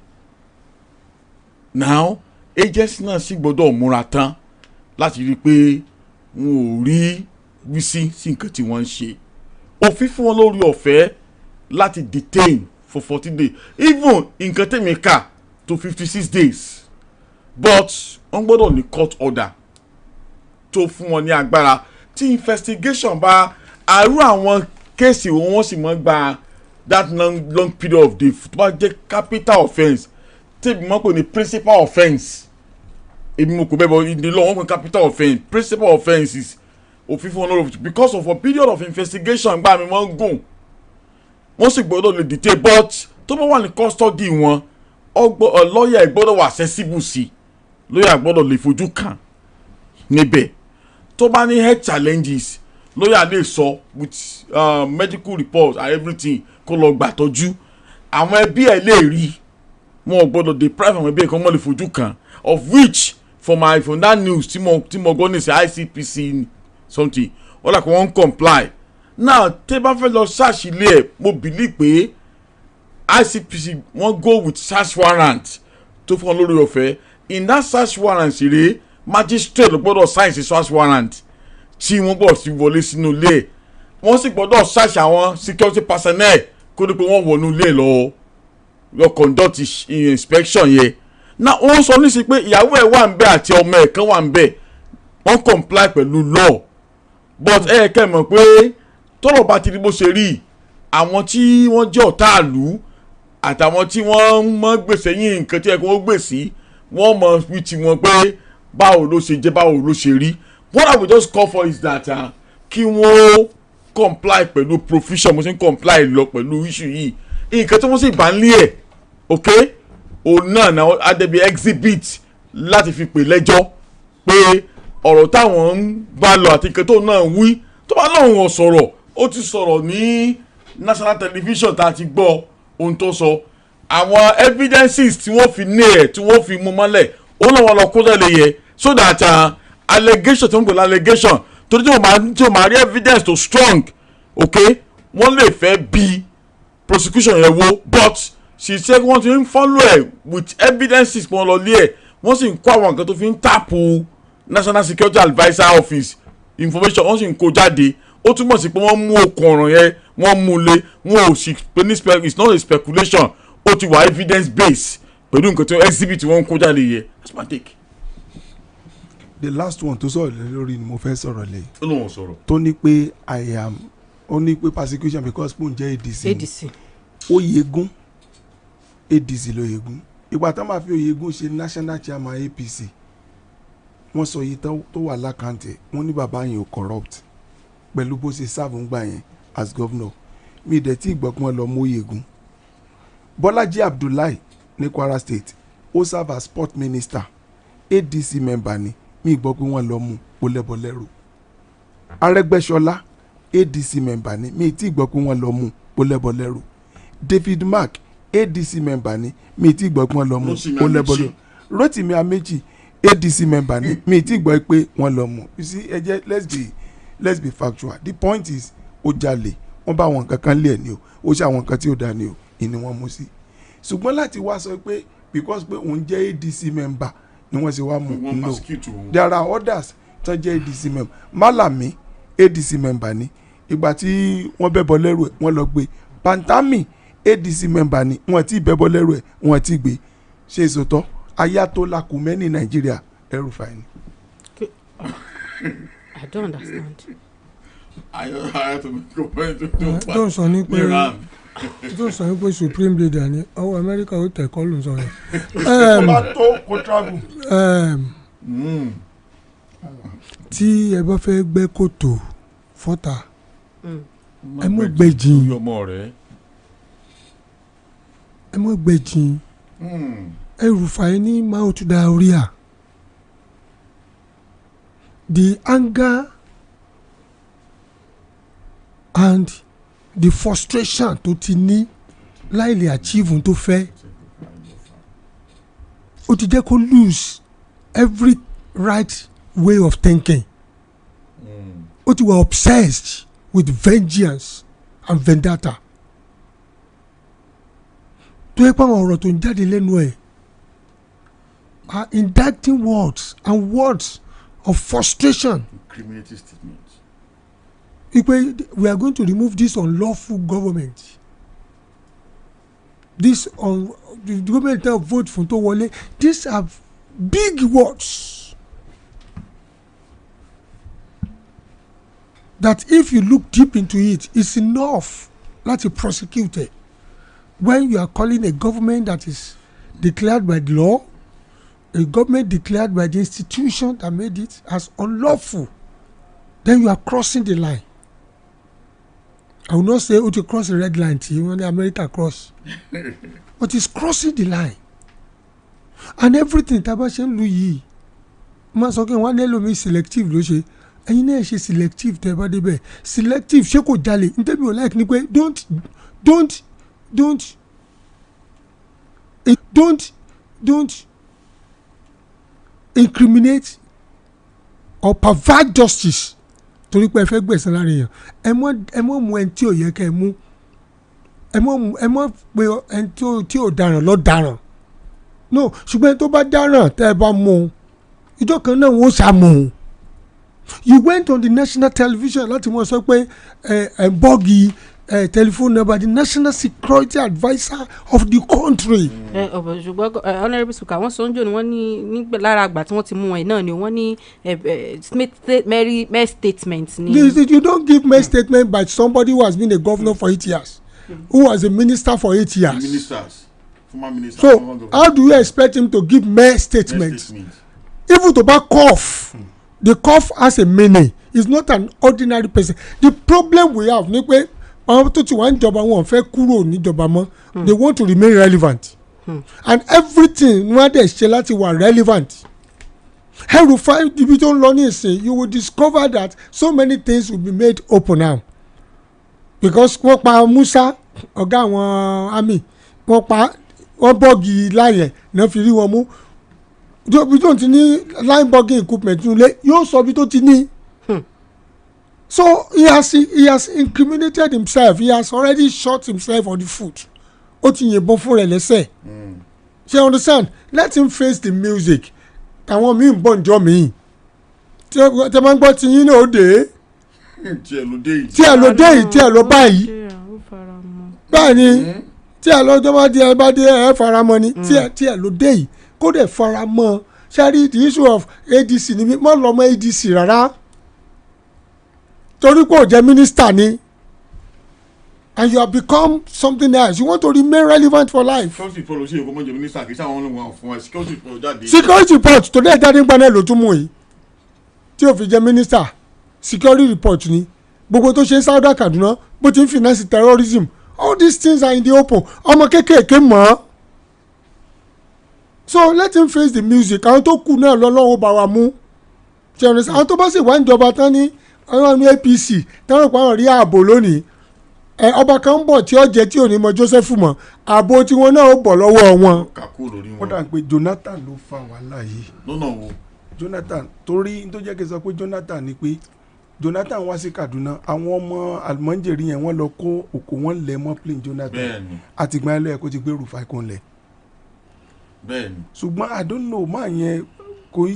now agency náà sì gbọ́dọ̀ múra tán láti rí i pé wọn ò rí wísí sí nǹkan tí wọ́n ń ṣe. Òfin fún wọn lórí ọ̀fẹ́ láti detain for 40 days even nǹkan tẹ̀mí kà to 56 days but wọ́n gbọ́dọ̀ ní court order tó fún wọn ní agbára tí investigation bá àrú àwọn kéèsì wọ́n sì mọ́ gba that long period of day tó bá jẹ́ capital offence tẹ́bi mọ́ pé ní principal offence èmi mo kò bẹ́ẹ̀ bọ́ in the law wọ́n pè capital offence principal offences òfin fún wọn lórí because of a period of investigation gbà mí wọ́n gùn wọ́n sì gbọ́dọ̀ lè detain but tó bá wà ní custody wọn lọ́ọ̀yà gbọ́dọ̀ wà accessible sí lọ́ọ̀yà gbọ́dọ̀ lè fojú kàn níbẹ̀ tó bá ní health challenges lọ́ọ̀yà lè sọ with medical reports and everything kó lọ gbà tọ́jú àwọn ẹbí ẹ̀ lè rí wọn ò gbọ́dọ̀ deprive àwọn ẹbí ẹ̀ kó mọ́ lè fojú kàn of which from that news tí mo gbọ́ ní sẹ́ ICPC something wọ́n dà kó wọ́n comply now tẹ́ bá fẹ́ lọ search ilé ẹ̀ mo believe pé ICPC wọ́n go with search warrant tó fún wọn lórí ọ̀fẹ́ in that search warrant ṣeré magistrate ló gbọ́dọ̀ sign sí search warrant tí wọ́n gbọ́dọ̀ sí wọlé sínú ilé wọ́n sì gbọ́dọ̀ search àwọn security personnel kó ní pé wọ́n wọnú ilé lọ conduct inspection yẹn now wọ́n sọ ní sí pé ìyàwó ẹ̀ wà ń bẹ̀ àti ọmọ ẹ̀ kan wà ń bẹ̀ wọ́n comply pẹ̀lú law but kẹ́ mọ̀ pé tọ́lọ̀ bá ti rí bó ṣe rí àwọn tí wọ́n jẹ́ ọ̀tá àlú àtàwọn tí wọ́n mọ gbèsè yín nǹkan tí ẹ kó gbèsè wọ́n mọ wí tí wọ́n pé báwo ló ṣe jẹ́ báwo ló ṣe rí what I will just call for is that kí wọ́n comply pẹ̀lú provision mo ṣe ń comply lọ pẹ̀lú issue yìí nǹkan tí wọ́n sì bá ń lé ẹ̀ ok òun náà adébí exhibit láti fi pè lẹ́jọ́ pé ọ̀rọ̀ táwọn ń bá lọ àti nǹkan tó náà wí tó bá lọ́hùn ọ̀ sọ̀rọ̀ ó ti sọ̀rọ̀ ní national television tá a ti gbọ́ ohun tó sọ àwọn evidences tí wọ́n fi ní ẹ̀ tí wọ́n fi mú mọ́lẹ̀ ó náà wọ́n lọ kó tẹ̀lé yẹ so that allegation tí wọ́n pè ní allegation torí tí wọ́n máa rí evidence tó strong ok wọ́n lè fẹ́ bí prosecution yẹn wo but she said wọ́n ti ń follow ẹ̀ with evidences wọ́n lọ lé ẹ̀ wọ́n sì ń kó àwọn nǹkan tó fi ń tàpù national security adviser office information wọ́n sì ń kó jáde ó túmọ̀ sí pé wọ́n mú okùn ọ̀ràn yẹn wọ́n mú lé wọn ò sì pé ní it's not a speculation ó ti wà evidence based pẹ̀lú nǹkan tí wọ́n exhibit wọ́n ń kó jáde yẹ that's my take. the last one tó sọ̀rọ̀ lórí ni mo fẹ́ sọ̀rọ̀ lé. ó lóun sọ̀rọ̀. tó ní pé ó ní pé persecution because spoon jẹ́ ADC. ó yegun ADC ló yegun ìgbà tó máa fi Oyegun ṣe national chairman APC wọ́n sọ yìí tó wà lákàntì wọ́n ní bàbá yẹn ò corrupt pẹ̀lú bó ṣe sáàbù ń gbà yẹn as governor mi dẹ̀ tí ìgbọ́ pé wọ́n lọ mú Oyegun. Bọ́lájí Abdullahi ní Kwara State ó serve as sport minister ADC member ni mi gbọ́ pé wọ́n lọ mú pólẹ́bọlẹ́rù. Arẹ́gbẹ́ṣọlá ADC member ni mi tí gbọ́ pé wọ́n lọ mú pólẹ́bọlẹ́rù. David Mark ADC member ni mi tí gbọ́ pé wọ́n lọ mú pólẹ́bọlẹ́rù. Rotimi Amechi ADC member ni mi tí gbọ́ pé wọ́n lọ mú. You see ẹ jẹ́ let's be factual. The point is ó jalè wọ́n bá àwọn nǹkan kan lé ẹ̀ ní o ó ṣe àwọn nǹkan tí ó dá ní o ìní wọ́n mú sí. ṣùgbọ́n láti wá sọ pé because pé òun jẹ́ ADC member ni wọ́n ṣe wá mú no there are others tó jẹ́ ADC member Malami ADC member ni ìgbà tí wọ́n bẹ́bọ lẹ́rù ẹ̀ wọ́n lọ gbé Pantami ADC member ni wọ́n ti bẹ́bọ lẹ́rù ẹ̀ wọ́n ti gbé ṣe ìsòtọ́ Ayatola Kumeni Nàìjíríà ẹrù fàìní. I don't understand. Tó sọ ní pé supreme leader ni ọwọ́ Amẹ́ríkà ó tẹ̀ kọ́ ló ń sọ yẹn. Tí ẹ bá fẹ́ gbẹ́ kòtò fọ́tà ẹ mọ̀ gbẹ́jìn ẹrùfàì ní mouth diarrhea. The anger and the frustration tó ti ní láì lè achieve tó fẹ́ ó ti jẹ́ kó lose every right way of thinking ó ti wà obsessed with vengeance and vendetta tó yẹ pé àwọn ọ̀rọ̀ tó ń jáde lẹ́nu ẹ̀ are indicting words and words of frustration. Incriminating statements. We are going to remove this unlawful government. This the government that vote for Towole. These are big words that if you look deep into it, it's enough to prosecute it. When you are calling a government that is declared by the law, a government declared by the institution that made it as unlawful, then you are crossing the line. I will not say to cross the red line when the America cross, but it's crossing the line. And everything tabashen Louis, masoke one elomi selective lo ṣe, ẹ̀yin náà ṣe selective tẹ́ bá débẹ̀. Selective ṣé kò jalè, ntẹ́bi ò like ni pé don't incriminate or pervert justice torí pé ẹ fẹ́ gbẹ̀san lára èèyàn. ẹ mọ̀ mú ẹni tí ò yẹ kẹ́ ẹ mú, ẹ mọ̀ pé ẹni tí ò dáràn lọ dáràn. No, ṣùgbọ́n ẹni tó bá dáràn tẹ́ ẹ bá mú un ìjọ kan náà wọ́n ṣá mú un. You went on the national television láti wọ́n sọ pé ẹ bọ́ọ̀gì telephone number the national security adviser of the country. ṣùgbọ́n honourable speaker wọ́n sọ ń jò ní wọ́n ní lára àgbà tí wọ́n ti mú wọn náà ni wọ́n ní mere statement ni. You don't give mere statement by somebody who has been a governor for 8 years, who was a minister for 8 years. Ministers, former ministers. So how do you expect him to give mere statements? Even to back cough, the cough has a meaning. It's not an ordinary person. The problem we have ni pé àwọn tó ti wá ń jọba wọn fẹ́ kúrò níjọba mọ́. They want to remain relevant. And everything wọ́n á dẹ̀ ṣe láti wà relevant. Herufai ibi tó ń lọ ní ìsìn, you will discover that so many things will be made open now. Because wọ́n pa Musa ọ̀gá àwọn army, wọ́n bọ́ọ̀gì láyẹ̀ náà fi rí wọn mú. Bí tó ti ní line bugging equipment nílé yóò sọ bí tó ti ní. So he has incriminated himself. He has already shot himself on the foot. Ó ti yìnbọn fún rẹ̀ lẹ́sẹ̀. You understand? Let him face the music. Àwọn míì ń bọ̀ ǹjọ́ míì. Tí ẹ máa ń gbọ́ ti yín náà ó dé. Tí ẹ ló dé yìí, tí ẹ ló báyìí. Báyìí ni tí ẹ lọ́jọ́ bá dé ẹ faramọ́ ni tí ẹ ló dé yìí kó dẹ̀ faramọ́. Ṣáàrí the issue of ADC ni mọ́ lọ́mọ ADC rárá. Torí pé ó jẹ́ minister ni. And you have become something else. You want to remain relevant for life. Security report today jáde gbaná ló tún mú yìí tí o fi jẹ́ minister. Security report ni gbogbo tó ṣe South Kaduna bó ti ń finance terrorism. All these things are in the open. Ọmọ kékèké mọ́. So let him face the music. Àwọn tó kù náà lọ́lọ́wọ́ bá wa mú. Àwọn tó bá sì wá ìjọba tán ní àwọn ní APC táwọn pa àwọn rí ààbò lónìí. Ọba kan ń bọ̀ tí ó jẹ́ tí ò ní mọ Joseph mọ̀ ààbò tí wọn náà ó bọ̀ lọ́wọ́ wọn. Ó dà pé Jonathan ló fa wàhálà yìí. lọ́nà wo. Jonathan torí tó jẹ́ kí n sọ pé Jonathan ni pé Jonathan wá sí Kaduna àwọn ọmọ almonjeri yẹn wọ́n lọ kó òkò wọn lẹ̀ mọ́ plane Jonathan àtìgbà ẹlẹ́yẹ kó ti gbé Rufai kan lẹ̀. Ṣùgbọ́n I don't know máa yẹn kò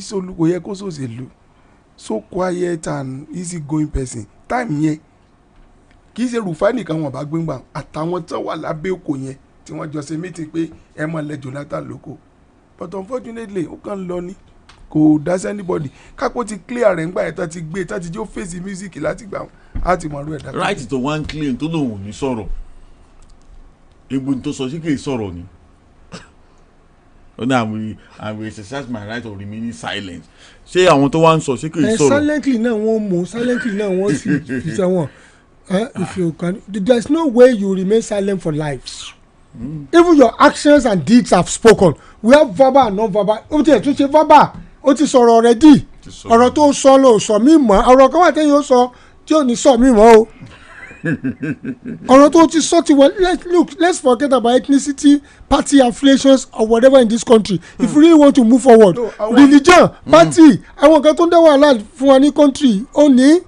yẹ kó sòṣèlú so quiet and easy going person time yẹn kì í ṣe Rufai nìkan wọn bá gbégbá àtàwọn tó wà lábẹ́ òkò yẹn tí wọ́n jọ ṣe meeting pé ẹ máa lẹ Jonathan lóko but unfortunately ó kàn lọ ní kò dáṣẹ́ anybody kápó ti clear rẹ̀ ńgbà yẹn tó ti gbé tó ti jó face music láti gbà wọn á ti mọ̀ ọ́rọ́ ẹ̀dá. right to one claim tó lòun ò ní sọ̀rọ̀ egbò tó sọ sí kì í sọ̀rọ̀ ni ó ní I will exercise my right of remaining silent ṣé àwọn tó wá ń sọ sí kì í sọ̀rọ̀. silently náà wọ́n mú silently náà wọ́n sì fi sẹ́wọ̀n. If you can, there's no way you remain silent for life. Even your actions and deeds have spoken. We have verbal and non-verbal. O ti tún ṣe verbal. O ti sọ̀rọ̀ already. Ọ̀rọ̀ tó sọ ló sọ mí mọ́. Ọ̀rọ̀ kan wà tẹ́yìn ó sọ tí ò ní sọ mí mọ́ o. Ọ̀rọ̀ tó ti sọ ti wọ. Let's forget about ethnicity, party affiliations or whatever in this country. If you really want to move forward, religion, party, àwọn kan tó ń dá wàhálà fún wa ní country ó ní.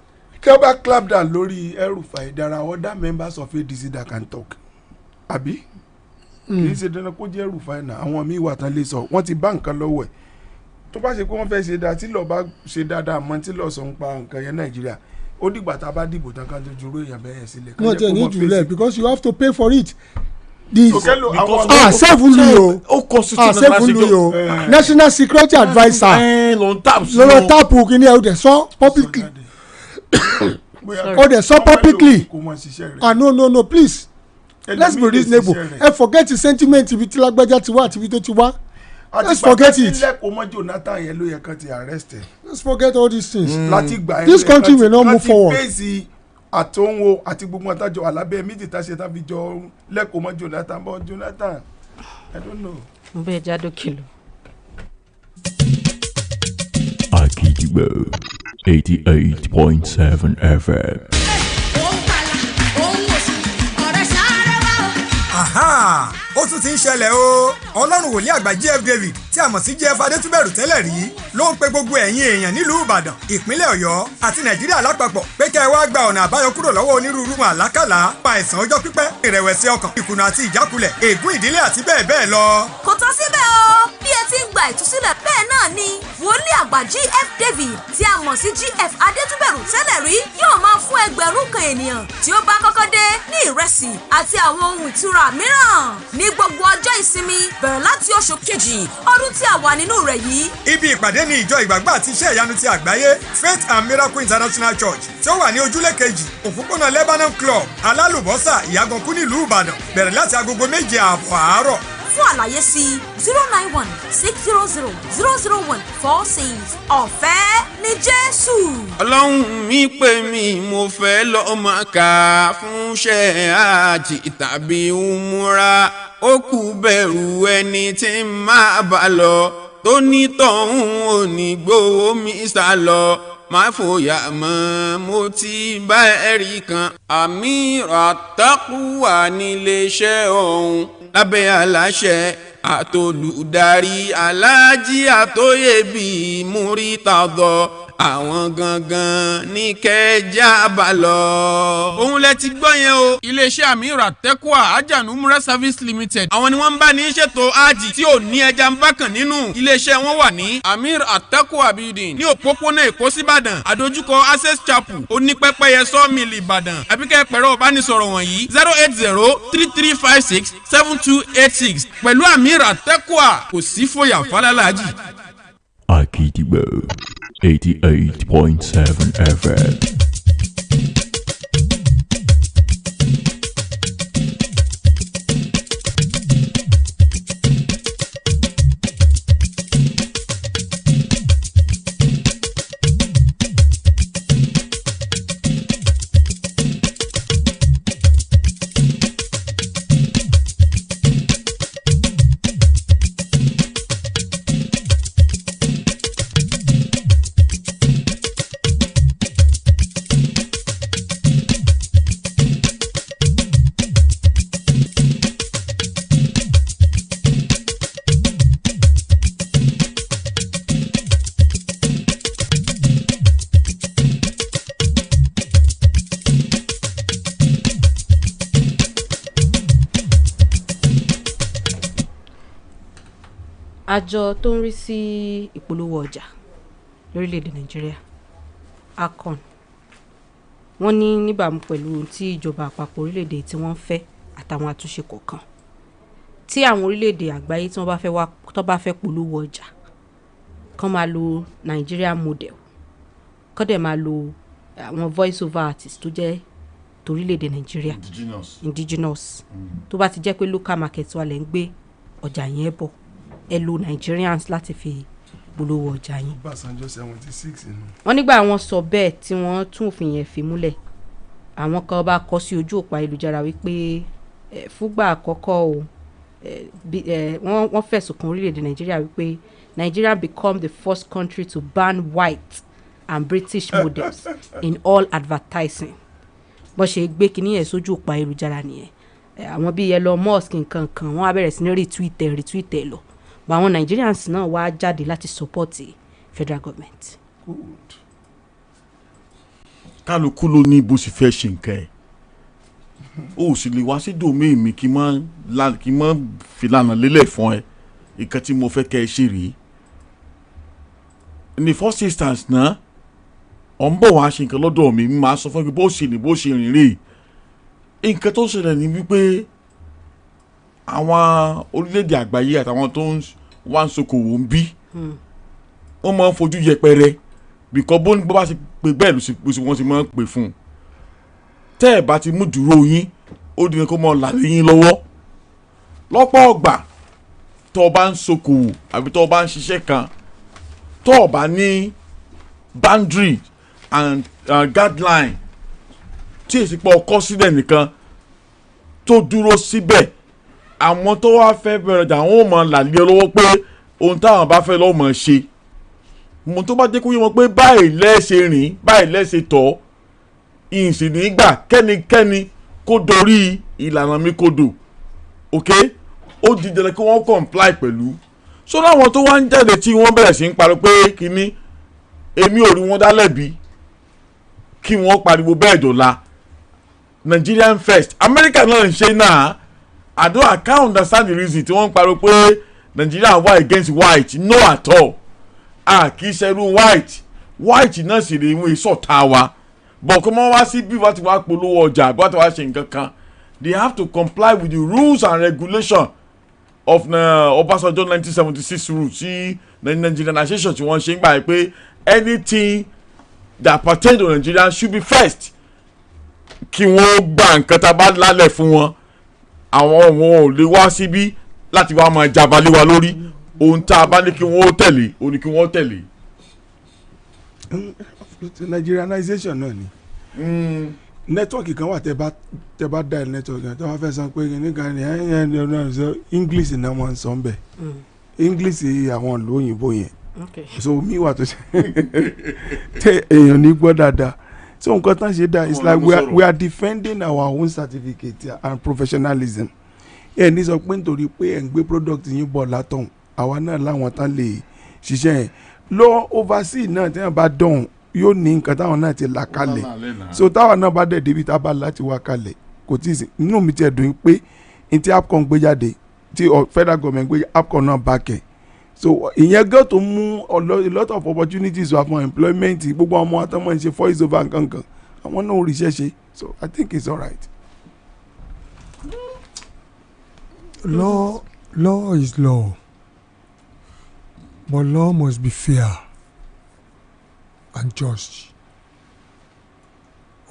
Keba clap down lórí Rufai. There are other members of ADC that can talk. Àbí? Kì í ṣe dandan kó jẹ́ Rufai náà. Àwọn míì wà tán lè sọ. Wọ́n ti bá nǹkan lọ́wọ́ ẹ̀. tó bá ṣe pé wọ́n fẹ́ ṣe dáa tí lọ́ọ́ bá ṣe dáadáa mọ́ tí lọ́ọ́ sọ ń pa nǹkan yẹn Nàìjíríà ó dìgbà tá a bá dìbò tán kan tó ju èèyàn bẹ́ẹ̀ sílẹ̀. wọ́n tẹ̀ ní jùlẹ̀ because you have to pay for it. sẹ́fúnlu national security adviser lọ́nà táàpù kìíní ẹ̀ ó dẹ̀ sọ publicly ó dẹ̀ sọ publicly no please let's be reasonable ẹ forget the sentiment ibi tí lágbájá ti wá àti ibi tó ti wá. Let's forget it. Let's forget all these things. This country will not move forward. Àtòǹwò àti gbogbo àtàjọ alábẹ́ méjì tá a ṣe tàbí jọ lẹ́kọ̀ọ́ mọ́ Jonathan bọ́ Jonathan I don't know. mo bẹ jáde kìlọ̀. Akidigbo 88.7 FM. Aha! Ó tún ti ń ṣẹlẹ̀ o. Ọlọ́run wòlíì àgbà GF David tí a mọ̀ sí GF Adétúbẹ̀rù tẹ́lẹ̀ rí ló ń pe gbogbo ẹ̀yin èèyàn nílùú Ìbàdàn, ìpínlẹ̀ Ọ̀yọ́ àti Nàìjíríà lápapọ̀ pé kẹ́ ẹ wá gba ọ̀nà àbáyọ kúrò lọ́wọ́ onírúurú àlákàlà, àìsàn ọjọ́ pípẹ́, ìrẹ̀wẹ̀sì ọkàn, ìkùnà àti ìjákulẹ̀, ègún ìdílé àti bẹ́ẹ̀ bẹ́ẹ̀ lọ. Kò tán síbẹ̀ o, bí ẹ ti ń gba ìtúsílẹ̀ bẹ́ẹ̀ náà ni wòlíì àgbà GF David tí a mọ̀ sí GF Adétúbẹ̀rù tẹ́lẹ̀ rí yóò máa fún ẹgbẹ̀rún kan ènìyàn tí ó bá kọ́kọ́ dé ní ìrẹsì àti àwọn ohun ìtura mìíràn ní gbogbo ọjọ́ ìsinmi bẹ̀rẹ̀ láti oṣù kejì ọdún tí a wà nínú rẹ̀ yìí. Ibi ìpàdé ni ìjọ ìgbàgbọ́ àti iṣẹ́ ìyanu ti àgbáyé Faith and Miracle International Church tí ó wà ní ojúlé kejì òpópónà Lebanon Club Alálùbọ́sà Ìyàgànkú nílùú Ìbàdàn bẹ̀rẹ̀ láti agogo 7 àárọ̀. Fún àlàyé sí 091-600-00146 ọ̀fẹ́ ní Jésù. Ọlọ́run mi pè mí mo fẹ́ lọ Mákà fún ṣẹ́ àjì tàbí umura ó kù bẹ̀rù ẹni tí máa bá lọ tó ní tọ̀hún ò ní gbowó mi sá lọ má fòyà mọ́ mo ti bá ẹ̀rí kan àmì àtàkùwà níléeṣẹ́ ọ̀hún lábẹ́ aláṣẹ àtolùdarí aláàjì àtóyèbí múrítàdọ́ àwọn gangan ní kẹjá bá lọ. òun lẹ ti gbọ́ yẹn o iléeṣẹ́ Amir Atekwa Ajanu Umrah Service Limited àwọn ni wọ́n ń bá ní ṣètò ájì tí ò ní ẹja ń bákan nínú. iléeṣẹ́ wọn wà ní Amir Atekwa building ní òpópónà Èkó síbàdàn àdójúkọ Access Chapel onípẹ́pẹ́yẹ sawmill Ìbàdàn àbíkẹ́ pẹ̀rọ ìbánisọ̀rọ̀ wọ̀nyí 08033567286 pẹ̀lú Amir Atekwa kò sí fòyà fálálàájì. Akidigbo 88.7 FM. àjọ tó ń rí sí ìpolówó ọjà lórílẹ̀‐èdè Nàìjíríà ACON wọ́n ní níbàámu pẹ̀lú tí ìjọba àpapọ̀ orílẹ̀‐èdè tí wọ́n fẹ́ àtàwọn àtúnṣe kọ̀ọ̀kan tí àwọn orílẹ̀‐èdè àgbáyé tí wọ́n bá fẹ́ polówó ọjà kán máa lo Nigeria model kán dẹ̀ máa lo àwọn voice over artist tó jẹ́ torílẹ̀‐èdè Nàìjíríà indigenous tó bá ti jẹ́ pé local market wa lẹ́ ń gbé ọjà yẹn bọ̀ ẹ lo Nigerians láti fi polówó ọjà yín. wọ́n nígbà àwọn sọ bẹ́ẹ̀ tí wọ́n tún òfin yẹn fi múlẹ̀ àwọn kan bá kọ sí ojú òpó ayélujára wípé fúgbà àkọ́kọ́ o wọ́n fẹ̀sùn kan orílẹ̀-èdè Nàìjíríà wípé Nigeria become the first country to ban white and British models in all advertising. bó ṣe gbé kinní yẹn sójú òpó ayélujára nìyẹn àwọn bíi Elon Musk nǹkan kan wọ́n á bẹ̀rẹ̀ sí ní retweet lọ but àwọn Nigerians náà wá jáde láti support federal government. kálukú ló ní bó ṣe fẹ́ ṣe nǹkan ẹ̀ ó sì lè wá sí domain mi kí n má filànà lélẹ̀ fún ẹ nǹkan tí mo fẹ́ kẹ́ ẹ ṣe rèé in the first instance náà ọ̀n bọ̀ wá ṣe nǹkan lọ́dọ̀ mi máa sọ fún mi bó ṣe ní bó ṣe rìn rè nǹkan tó ṣẹlẹ̀ ní wípé àwọn orílẹ̀-èdè àgbáyé àtàwọn tó ń wá ń ṣokòwò ń bí wọ́n máa ń fojú yẹpẹrẹ bìkọ́ bó bá ṣe pé bẹ́ẹ̀ ló sì wọ́n ti máa ń pè fún un tẹ́ ẹ̀ bá ti mú dúró yín ó di kó máa là lẹ́yìn lọ́wọ́ lọ́pọ̀ ọgbà tó o bá ń ṣokòwò àbí tó o bá ń ṣiṣẹ́ kan tó o bá ní boundary and guideline tí èsì pọ̀ ọkọ sílẹ̀ nìkan tó dúró síbẹ̀ àwọn tó wá fẹ́ bẹ̀rẹ̀ jà wọ́n mọ̀ làlẹ́ lọ́wọ́ pé ohun táwọn bá fẹ́ lọ́wọ́ mọ̀ ṣe mo tó bá jẹ́ kó yé wọn pé báyìí lẹ́sẹ̀ rìn báyìí lẹ́sẹ̀ tọ̀ ìsìn nígbà kẹ́nikẹ́ni kó dorí ìlànà mi kodò ok ó di dandan kí wọ́n comply pẹ̀lú so láwọn tó wá ń jáde tí wọ́n bẹ̀rẹ̀ sí ń pariwo pé kínní èmi ò rí wọn dá lẹ́bi kí wọ́n pariwo bẹ́ẹ̀ dọ̀la Nigerian first America náà ń ṣe náà I can't understand the reason tí wọ́n ń pariwo pé Nigeria wà against white no at all kì í ṣerú white náà sì lè wọ́n ìṣọ̀tá wa bọ̀ kí wọ́n wá sí bí wọ́n ti wá polówó ọjà bí wọ́n ti wá ṣe nǹkan kan they have to comply with the rules and regulations of Obasanjo 1976 rules sí Nigerianization tí wọ́n ṣe ń gbà pé anything that pertain to Nigeria should be first kí wọ́n gba nǹkan tá a bá lálẹ̀ fún wọn àwọn wọn ò lè wá síbí láti wá máa jabalé wa lórí ohun tá a bá ní kí wọ́n tẹ̀lé òní kí wọ́n tẹ̀lé. Nigerianization náà ni nẹ́tíwọ́ọ̀kì kan wà tẹ́ bá dá ẹ̀ nẹ́tíwọ́ọ̀kì kan tẹ́ wọ́n fẹ́ sọ pé nìkan ni English náà wọ́n ń sọ ń bẹ̀ English àwọn ìlú òyìnbó yẹn so mi wà tó ṣe tẹ èèyàn ní gbọ́ dáadáa so nǹkan tán ṣe dáa it's like we are defending our own certificate and professionalism ẹ ní sọ pé nítorí pé ẹ̀ ń gbé product yín bọ̀ látọ̀hún àwa náà láwọn tán lè ṣiṣẹ́ yẹn lọ oversee náà tí wọ́n bá dọ̀hún yóò ní nǹkan táwọn náà ti là kalẹ̀ so táwọn náà bá dẹ̀ débi tá a bá láti wá kalẹ̀ kò tí ì sìn inú mi ti ẹ̀ dùn pé n tí APCON gbé jáde tí federal government gbé APCON náà bá kẹ̀ so ìyẹn gẹ́ tó mú a lot of opportunities wà fún employment gbogbo àwọn ọmọ àtọmọ ìṣe voice over nkankan àwọn náà ò ríṣẹ́ ṣe so I think it's alright. Law is law, but law must be fair and just.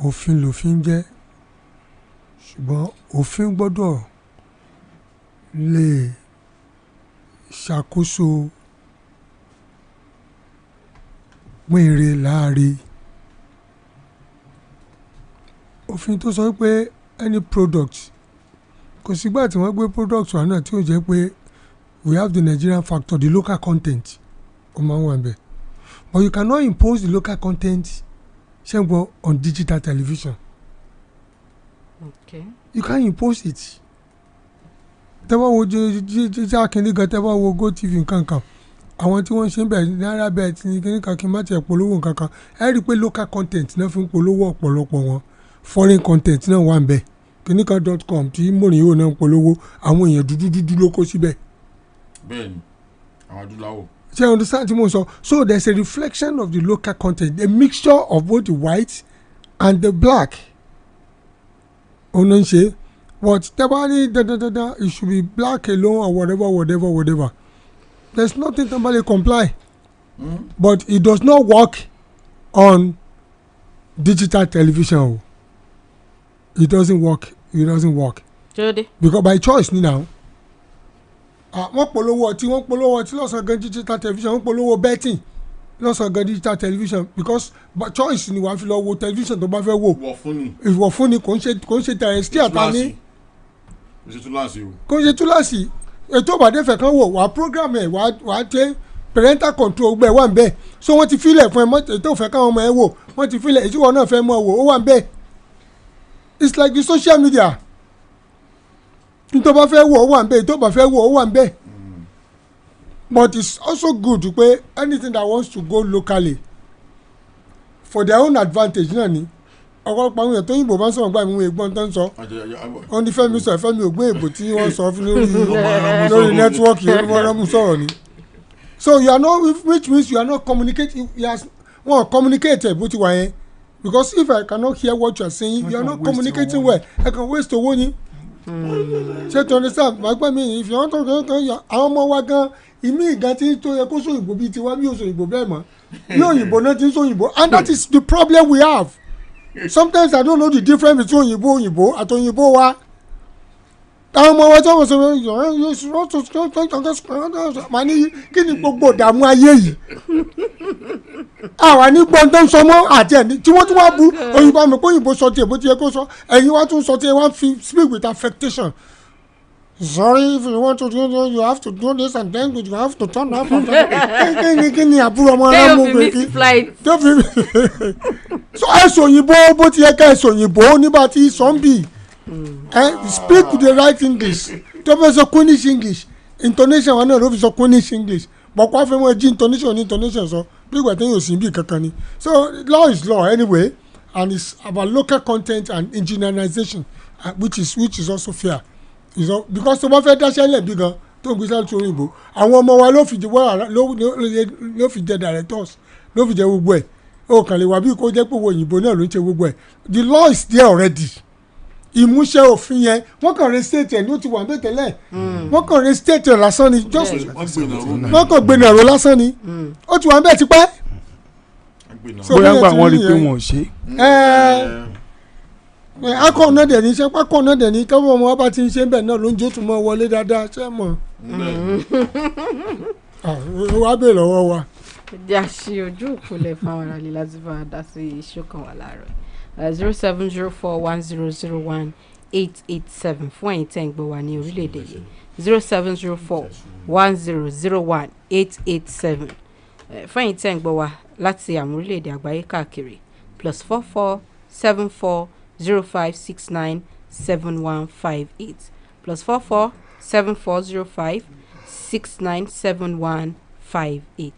Òfin lòfin jẹ́ ṣùgbọ́n òfin gbọ́dọ̀ lè ṣàkóso pínre láàrin. Òfin tó sọ pé any product kò sígbà tí wọ́n gbé product wà náà tí ó jẹ́ pé we have the Nigerian factor, the local content ó máa ń wà níbẹ̀, but you cannot impose the local content ṣẹ́gbọ́n on digital television. Okay. You can't impose it. Tẹ́wọ́ wo jíjá kìíní gan tẹ́wọ́ wo GoTV nkankan àwọn tí wọ́n ṣe ń bẹ̀ náírà bẹ́ẹ̀ tí kìíní kan kí n má tiẹ̀ polówó nkankan ẹ rí i pé local content náà fi ń polówó ọ̀pọ̀lọpọ̀ wọn foreign content náà wà ń bẹ̀ kìíní kan .com tí mòrìnyó náà ń polówó àwọn èèyàn dúdú ló kó síbẹ̀. bẹ́ẹ̀ni àwọn adúláwọ̀. ṣé you understand tí mo sọ so there is a reflection of the local content, a mixture of both the white and the black. ọ̀nà ń ṣe but tẹ́bá ní it should be black alone or whatever there is nothing tẹ́bá comply but it does not work on digital television. It doesn't work. Because by choice ni now. wọ́n polówó ọtí lọ́sàn-án gan digital television wọ́n polówó betting lọ́sàn-án gan digital television because choice ni wàá fi lọ wo television tó bá fẹ́ wò. ìwọ̀ fún ni kò ń ṣe terrestrial ta ní. kò ń ṣe túláàsì ètò ìbàdẹ́fẹ̀ kan wò wàá program ẹ̀ wàá tẹ parental control gbẹ wà ń bẹ̀ so wọ́n ti filẹ̀ fún ẹ ètò ìfẹ́ káwọn ọmọ ẹ wò wọ́n ti filẹ̀ ètò ìwọ náà fẹ́ mọ́ wò ó wà ń bẹ̀. It's like the social media. Tó bá fẹ́ wò ó wà ń bẹ̀ tó bá fẹ́ wò ó wà ń bẹ̀. But it's also good pé anything that wants to go locally for their own advantage náà ni ọ̀pọ̀lọpọ̀ àwọn èèyàn tó yìnbó máa ń sọ̀rọ̀ gbà mí wọn ègbọ́n tó ń sọ wọn ní Fẹ́mi sọ Fẹ́mi ògbé èbò tí wọ́n sọ lórí nẹ́tíwọ́ọ̀kì onímọ̀ọ́rọ́mù sọ̀rọ̀ ni so you are not, which means you are not communicating. You are communicate bó ti wà yẹn, because if I cannot hear what you are saying, you are not communicating well. I can waste owó yín. ṣé to understand my point mean if you want to àwọn ọmọ wa gan ìmí ìgan tí tó yẹ kó sóyìnbó bíi tiwa bí òsòyìnbó bẹ́ẹ̀ mọ́ bí òyìnbó náà ti ń sóyìnbó, and that is the problem we have. Sometimes I don't know the difference between òyìnbó àti òyìnbó wa. àwọn ọmọ wa tí wọ́n sọ máa ní kí ni gbogbo ìdààmú ayé yìí àwa ní gbọ́ndọ́ ń sọ mọ́ àti ẹni tí wọ́n tún wá bu òyìnbó àmì kó òyìnbó sọ tiẹ̀ bó ti yẹ kó sọ ẹ̀yin wá tún sọ tiẹ̀ wá fi speak with affectation. Sorry, if you want to do this, you have to do this and then you have to turn off. kí ni àbúrò ọmọ náà mú gbé kí so ẹ̀sùn òyìnbó bó ti yẹ ká ẹ̀sùn òyìnbó nígbà tí sọ́ńbì speak the right English tó fẹ́ sọ Queen's English intonation wọn náà ló fi sọ Queen's English bọ̀kọ́ fẹ́ mọ́ ẹ jí intonation sọ bí ìgbà téèyàn ò sí bí kankan ni. So law is law anyway, and it's about local content and engineerization, which is also fair. Because tó bá fẹ́ dáṣẹ́ lẹ̀ bí gan tó ń gbé sáré sórí ìbò àwọn ọmọ wa ló fi jẹ directors ló fi jẹ gbogbo ẹ̀ ó kàn lè wá bí kò jẹ́ pé òyìnbó náà ló ń ṣe gbogbo ẹ̀. The law is there already. Ìmúṣẹ òfin yẹn wọ́n kàn restate ẹ̀ ní ó ti wà ń bẹ̀ tẹ́lẹ̀ wọ́n kàn restate ẹ̀ lásán ni just wọ́n kàn gbé nàró lásán ni ó ti wà ń bẹ̀ tipẹ́. bóyá gbà wọ́n rí i pé wọ́n ò ṣe. akọ náà dẹ̀ ní iṣẹ́ pákó náà dẹ̀ ní káwọn ọmọ wa bá ti ń ṣe bẹ́ẹ̀ náà ló ń jó tún mọ́ wọlé dáadáa ṣé mọ̀ wá bèèrè lọ́wọ́ wa. jàṣì ojú òkúlẹ̀ fáwọn ará ilé láti bá a dá sí ìṣọ̀kan wà láàárọ̀ 07041001887 fún ẹ̀yin tẹ́ ń gbọ́ wa ní orílẹ̀-èdè yìí 07041001887 fún ẹ̀yin tẹ́ ń gbọ́ wa láti àwọn orílẹ̀-èdè àgbáyé káàkiri +447405697158 +447405697158.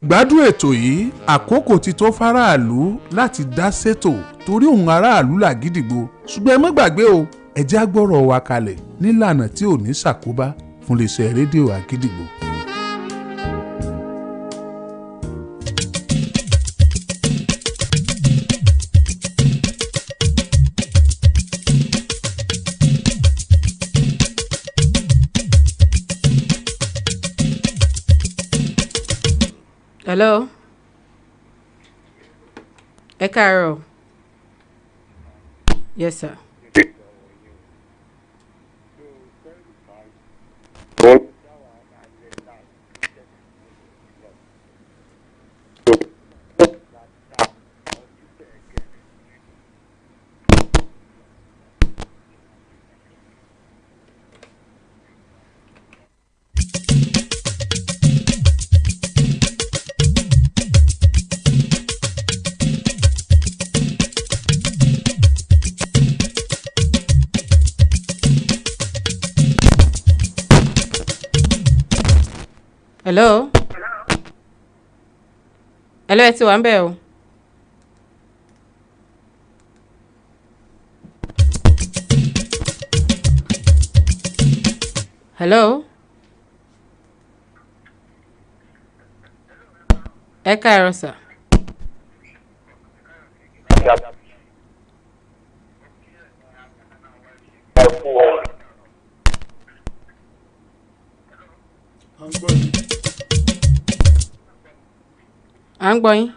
gbádùn ètò yìí àkókò ti tó faraàlú láti dá sétò torí òun aráàlú làgídìgbò ṣùgbọ́n ẹ má gbàgbé o ẹ jẹ́ á gbọ́rọ̀ wa kalẹ̀ nílànà tí ò ní ṣàkóbá fún iléeṣẹ́ rédíò àgídìgbò. Hello. Ẹ káàárọ̀. Yes, sir. Hello. Hello, ẹ ti wà ń bẹ̀ o. Hello. Ẹ káàárọ̀ sà. À ń gbọ́ yín.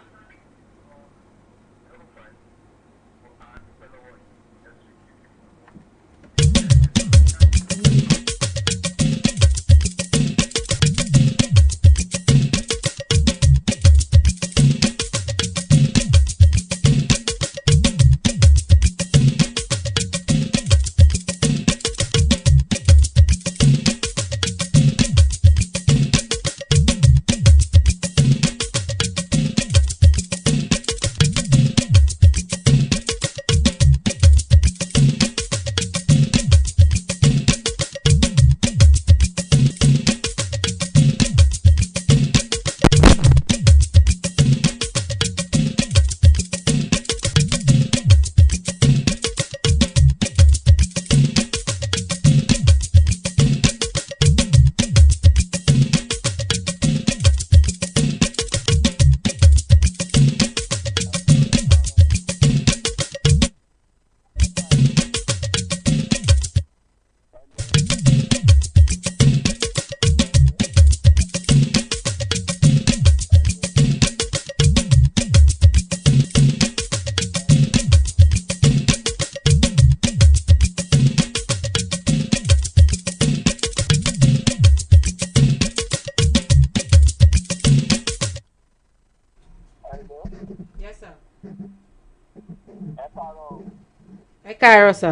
ẹ káàárọ̀ sà.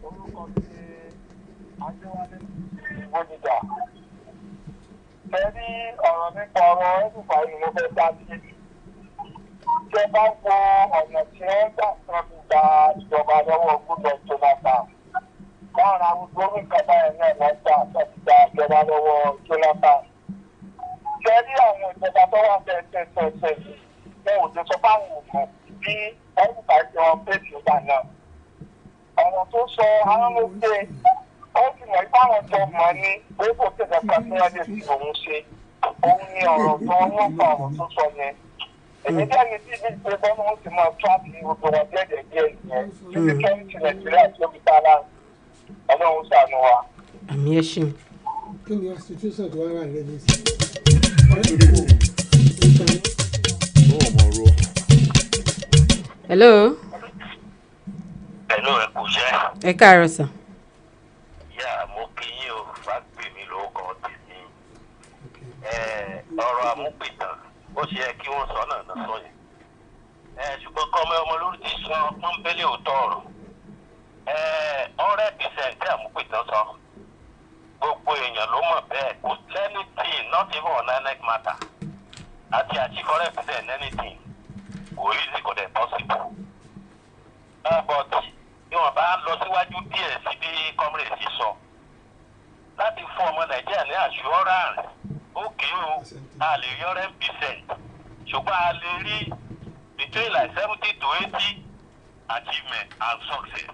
orúkọ mi ni adéwálé ìwọ́dìjà. ẹ rí ọ̀rọ̀ nípa ọ̀rọ̀ ẹ̀dùnfà yìí ló fẹ́ dá sí. ṣé bá wo ọ̀nà tí wọ́n gbà tán fi gba ìjọba lọ́wọ́ gómìnà Jonathan. lára gbogbo nǹkan báyẹn náà wọ́n gbà tán fi gba ìjọba lọ́wọ́ Jonathan. ṣé rí àwọn ìjọba tó wà tẹ̀tẹ̀tẹ̀ wọn ò lè sọ fáwọn òògùn bí ẹ̀dùnfà jọ pèsè ìgbà náà. ọ̀rọ̀ tó sọ arámọ́gbé ó sì mọ̀ ìpáwọn jọ mọ̀ ní pé kò tẹ̀sẹ̀ kan tí wọ́n lè fi òun ṣe òun ni ọ̀rọ̀ tó wọ́n pa ọ̀rọ̀ tó sọ yẹn. èmi jẹ́ ní tí ibi ìpè bọ́ọ̀nù ó sì máa tíráàtì gbogbo wọn díẹ̀ díẹ̀ yẹn níbi kẹ́míkì Nàìjíríà tí ó fi bá láǹ Ọlọ́run ṣàánú wa. àmì ẹ ṣeun. kí ni situation tó wá wà lẹ́nu sí hello. Hello, ẹ kú iṣẹ́. ẹ káàárọ̀ sà. yà mo kí yín o fàgbé mi lórúkọ tèmi. ọ̀rọ̀ àmúpìtàn ó ṣe yẹ kí wọ́n sọ náà sọ yẹn. ṣùgbọ́n kọ́ ọmọ lórí ti sọ pọ́npẹ́lẹ́ òótọ́ ọ̀rọ̀. 100% àmúpìtàn sọ. gbogbo èèyàn ló mọ̀ bẹ́ẹ̀ kò anything not even on INEC matter. àti achieve 100% anything kò easy kò dẹ̀ possible. but bí wọ́n bá lọ síwájú díẹ̀ sí bí comrade ti sọ láti fún ọmọ Nàìjíríà ní assurance ókè o a lè rí 100% ṣùgbọ́n a lè rí between like 70 to 80 achievement and success.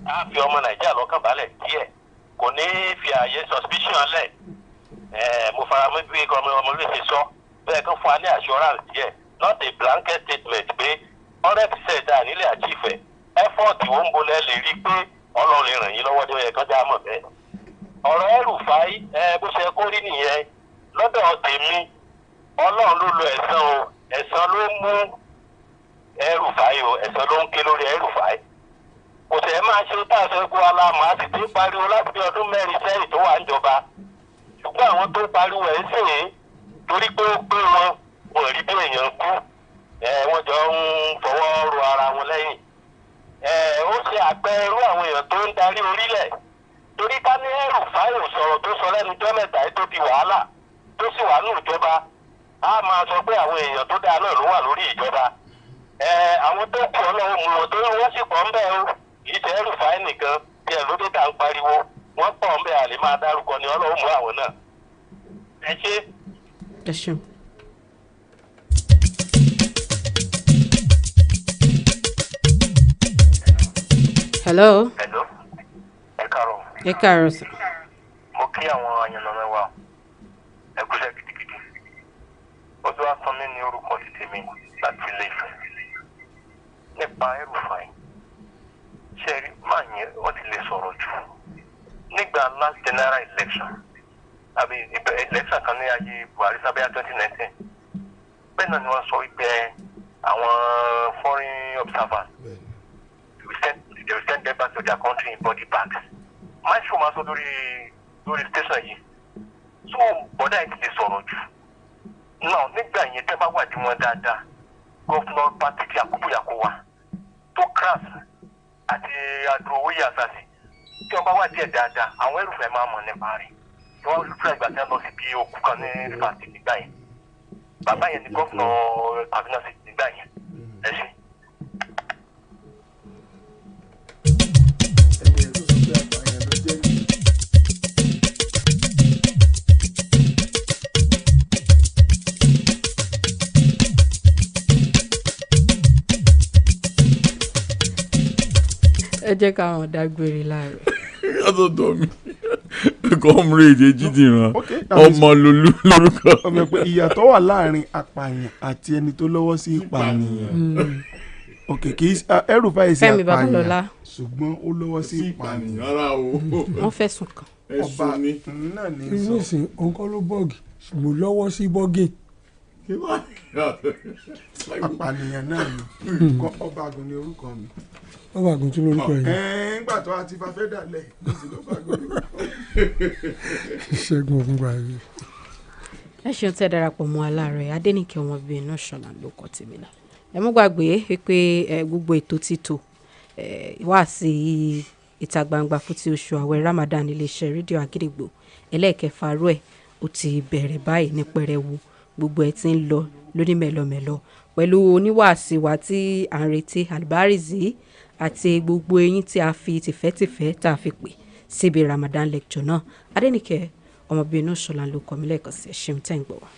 a fi ọmọ Nàìjíríà lọ́kàn balẹ̀ díẹ̀ kò ní fi ààyè suspicion lẹ̀. mo fara mọ́ bí ọmọ lè ṣe sọ bẹ́ẹ̀ kan fún wa ní assurance díẹ̀ not a blanket statement pé 100% a nílẹ̀ achieve effort wo ń bolẹ̀ lè rí pé Ọlọ́run lè ràn yín lọ́wọ́ ní ọyẹ kan já mọ̀ bẹ́ẹ̀. ọ̀rọ̀ El-Rufai bó ṣe kó rí nìyẹn lọ́dọ̀ tèmi Ọlọ́run ló lo ẹ̀san o ẹ̀san ló mú El-Rufai o ẹ̀san ló ń ké lórí El-Rufai. kò tẹ̀ máa ṣe tá a sọ pé aláàmú a sì ti pariwo láti bí ọdún mẹ́rin sẹ́yìn tó wà ń jọba ṣùgbọ́n àwọn tó pariwo ẹ̀ sì ń torí pé ó gbé wọn rí bí èèyàn kú wọ́n jọ ń fọwọ́ ro ara wọn lẹ́yìn. ó ṣe àpẹẹrẹ irú àwọn èèyàn tó ń darí orílẹ̀ torí ká ní El-Rufai sọ̀rọ̀ tó sọ lẹ́nu jọ́ mẹ́ta tó di wàhálà tó sì wà ní ìjọba a máa sọ pé àwọn èèyàn tó dáa náà ló wà lórí ìjọba. àwọn tó kù Ọlọ́run mú wọn torí wọ́n sì pọ̀ ń bẹ̀ o kì í ṣe El-Rufai nìkan bí ẹ̀ lóde tá à ń pariwo wọ́n pọ̀ ń bẹ̀ àlè máa dárúkọ ni Ọlọ́run mú àwọn náà. ẹ ṣé. ẹ ṣeun. hello. hello. ẹ káàárọ̀. ẹ káàárọ̀ sà. mo kí àwọn àyànnà mẹ́wàá ẹ kúṣẹ́ gidigidi. ó ti wá sọ mí ní orúkọ ti tèmi láti ilé Ifẹ̀. nípa El-Rufai ṣe rí máa yẹn ó ti lè sọ̀rọ̀ jù. nígbà last general election àbí election kan ní ayé Buhari sábẹ́yà 2019 bẹ́ẹ̀ náà ni wọ́n sọ wípé àwọn foreign observers they will send them back to their country in body bags. máa ṣe máa sọ lórí station yìí so bọ́dà yìí ti lè sọ̀rọ̀ jù. náà nígbà yẹn tẹ́ bá wádìí wọn dáadáa gọ́fúnà pàtẹ́kì àkókòyàkówà tó crass àti adúrówóyè àsàsì tí wọ́n bá wádìí ẹ̀ dáadáa àwọn El-Rufai máa mọ̀ nípa rẹ̀ tí wọ́n fẹ́ ìgbà tí wọ́n lọ sí bí òkú kan ní rìfàsì nígbà yẹn bàbá yẹn ni gọ́fúnà Kaduna State nígbà yẹn ẹ ṣe. ẹ jẹ́ káwọn dágbére láàárọ̀. yàtọ̀ tọ́ mi comrade Ejidiran ọmọ lolú lórúkọ. ọmọ pé ìyàtọ̀ wà láàrin apààyàn àti ẹni tó lọ́wọ́ sí ìpànìyàn. ok kì í El-Rufai ṣe apààyàn ṣùgbọ́n ó lọ́wọ́ sí ìpànìyàn. wọ́n fẹ̀sùn kàn. ọba náà ní sọ. nísìn òǹkọ́ ló bọ́ọ̀gì ṣùgbọ́n lọ́wọ́ sí bọ́ọ̀gì. apànìyàn náà ni ọba àgùn ni orúkọ mi. ọba àgùn tí lórúkọ yìí. ńgbà tó a ti bá fẹ́ dalẹ̀ ní ti lọ́ba àgùn ni. ṣẹ́gun ògúngbà yìí. ẹ ṣeun tẹ́ darapọ̀ mọ́ aláàárẹ̀ Adéníkè ọmọbìnrin náà ṣọ̀nà ló kọ́ tèmi náà. ẹ mú gbàgbé pé gbogbo ètò ti tò ìwáàsí ìta gbangba fún ti oṣù àwẹ̀ Ramadan iléeṣẹ́ rédíò Àgídìgbò ẹlẹ́ẹ̀kẹfà rú ẹ̀ ó ti bẹ̀rẹ̀ báyìí ní pẹrẹwu gbogbo ẹ̀ ti ń lọ lóní mẹ́lọmẹ́lọ pẹ̀lú oníwàásí wa tí à ń retí Albarizi àti gbogbo eyín tí a fi tìfẹ́tìfẹ́ tá a fi pè síbi Ramadan lecture náà. Adéníkẹ́ ọmọbìnrin Ìṣọ̀lá ló kọ́ mi lẹ́ẹ̀kan sí ẹ ṣeun tẹ́ ń gbọ́ wa.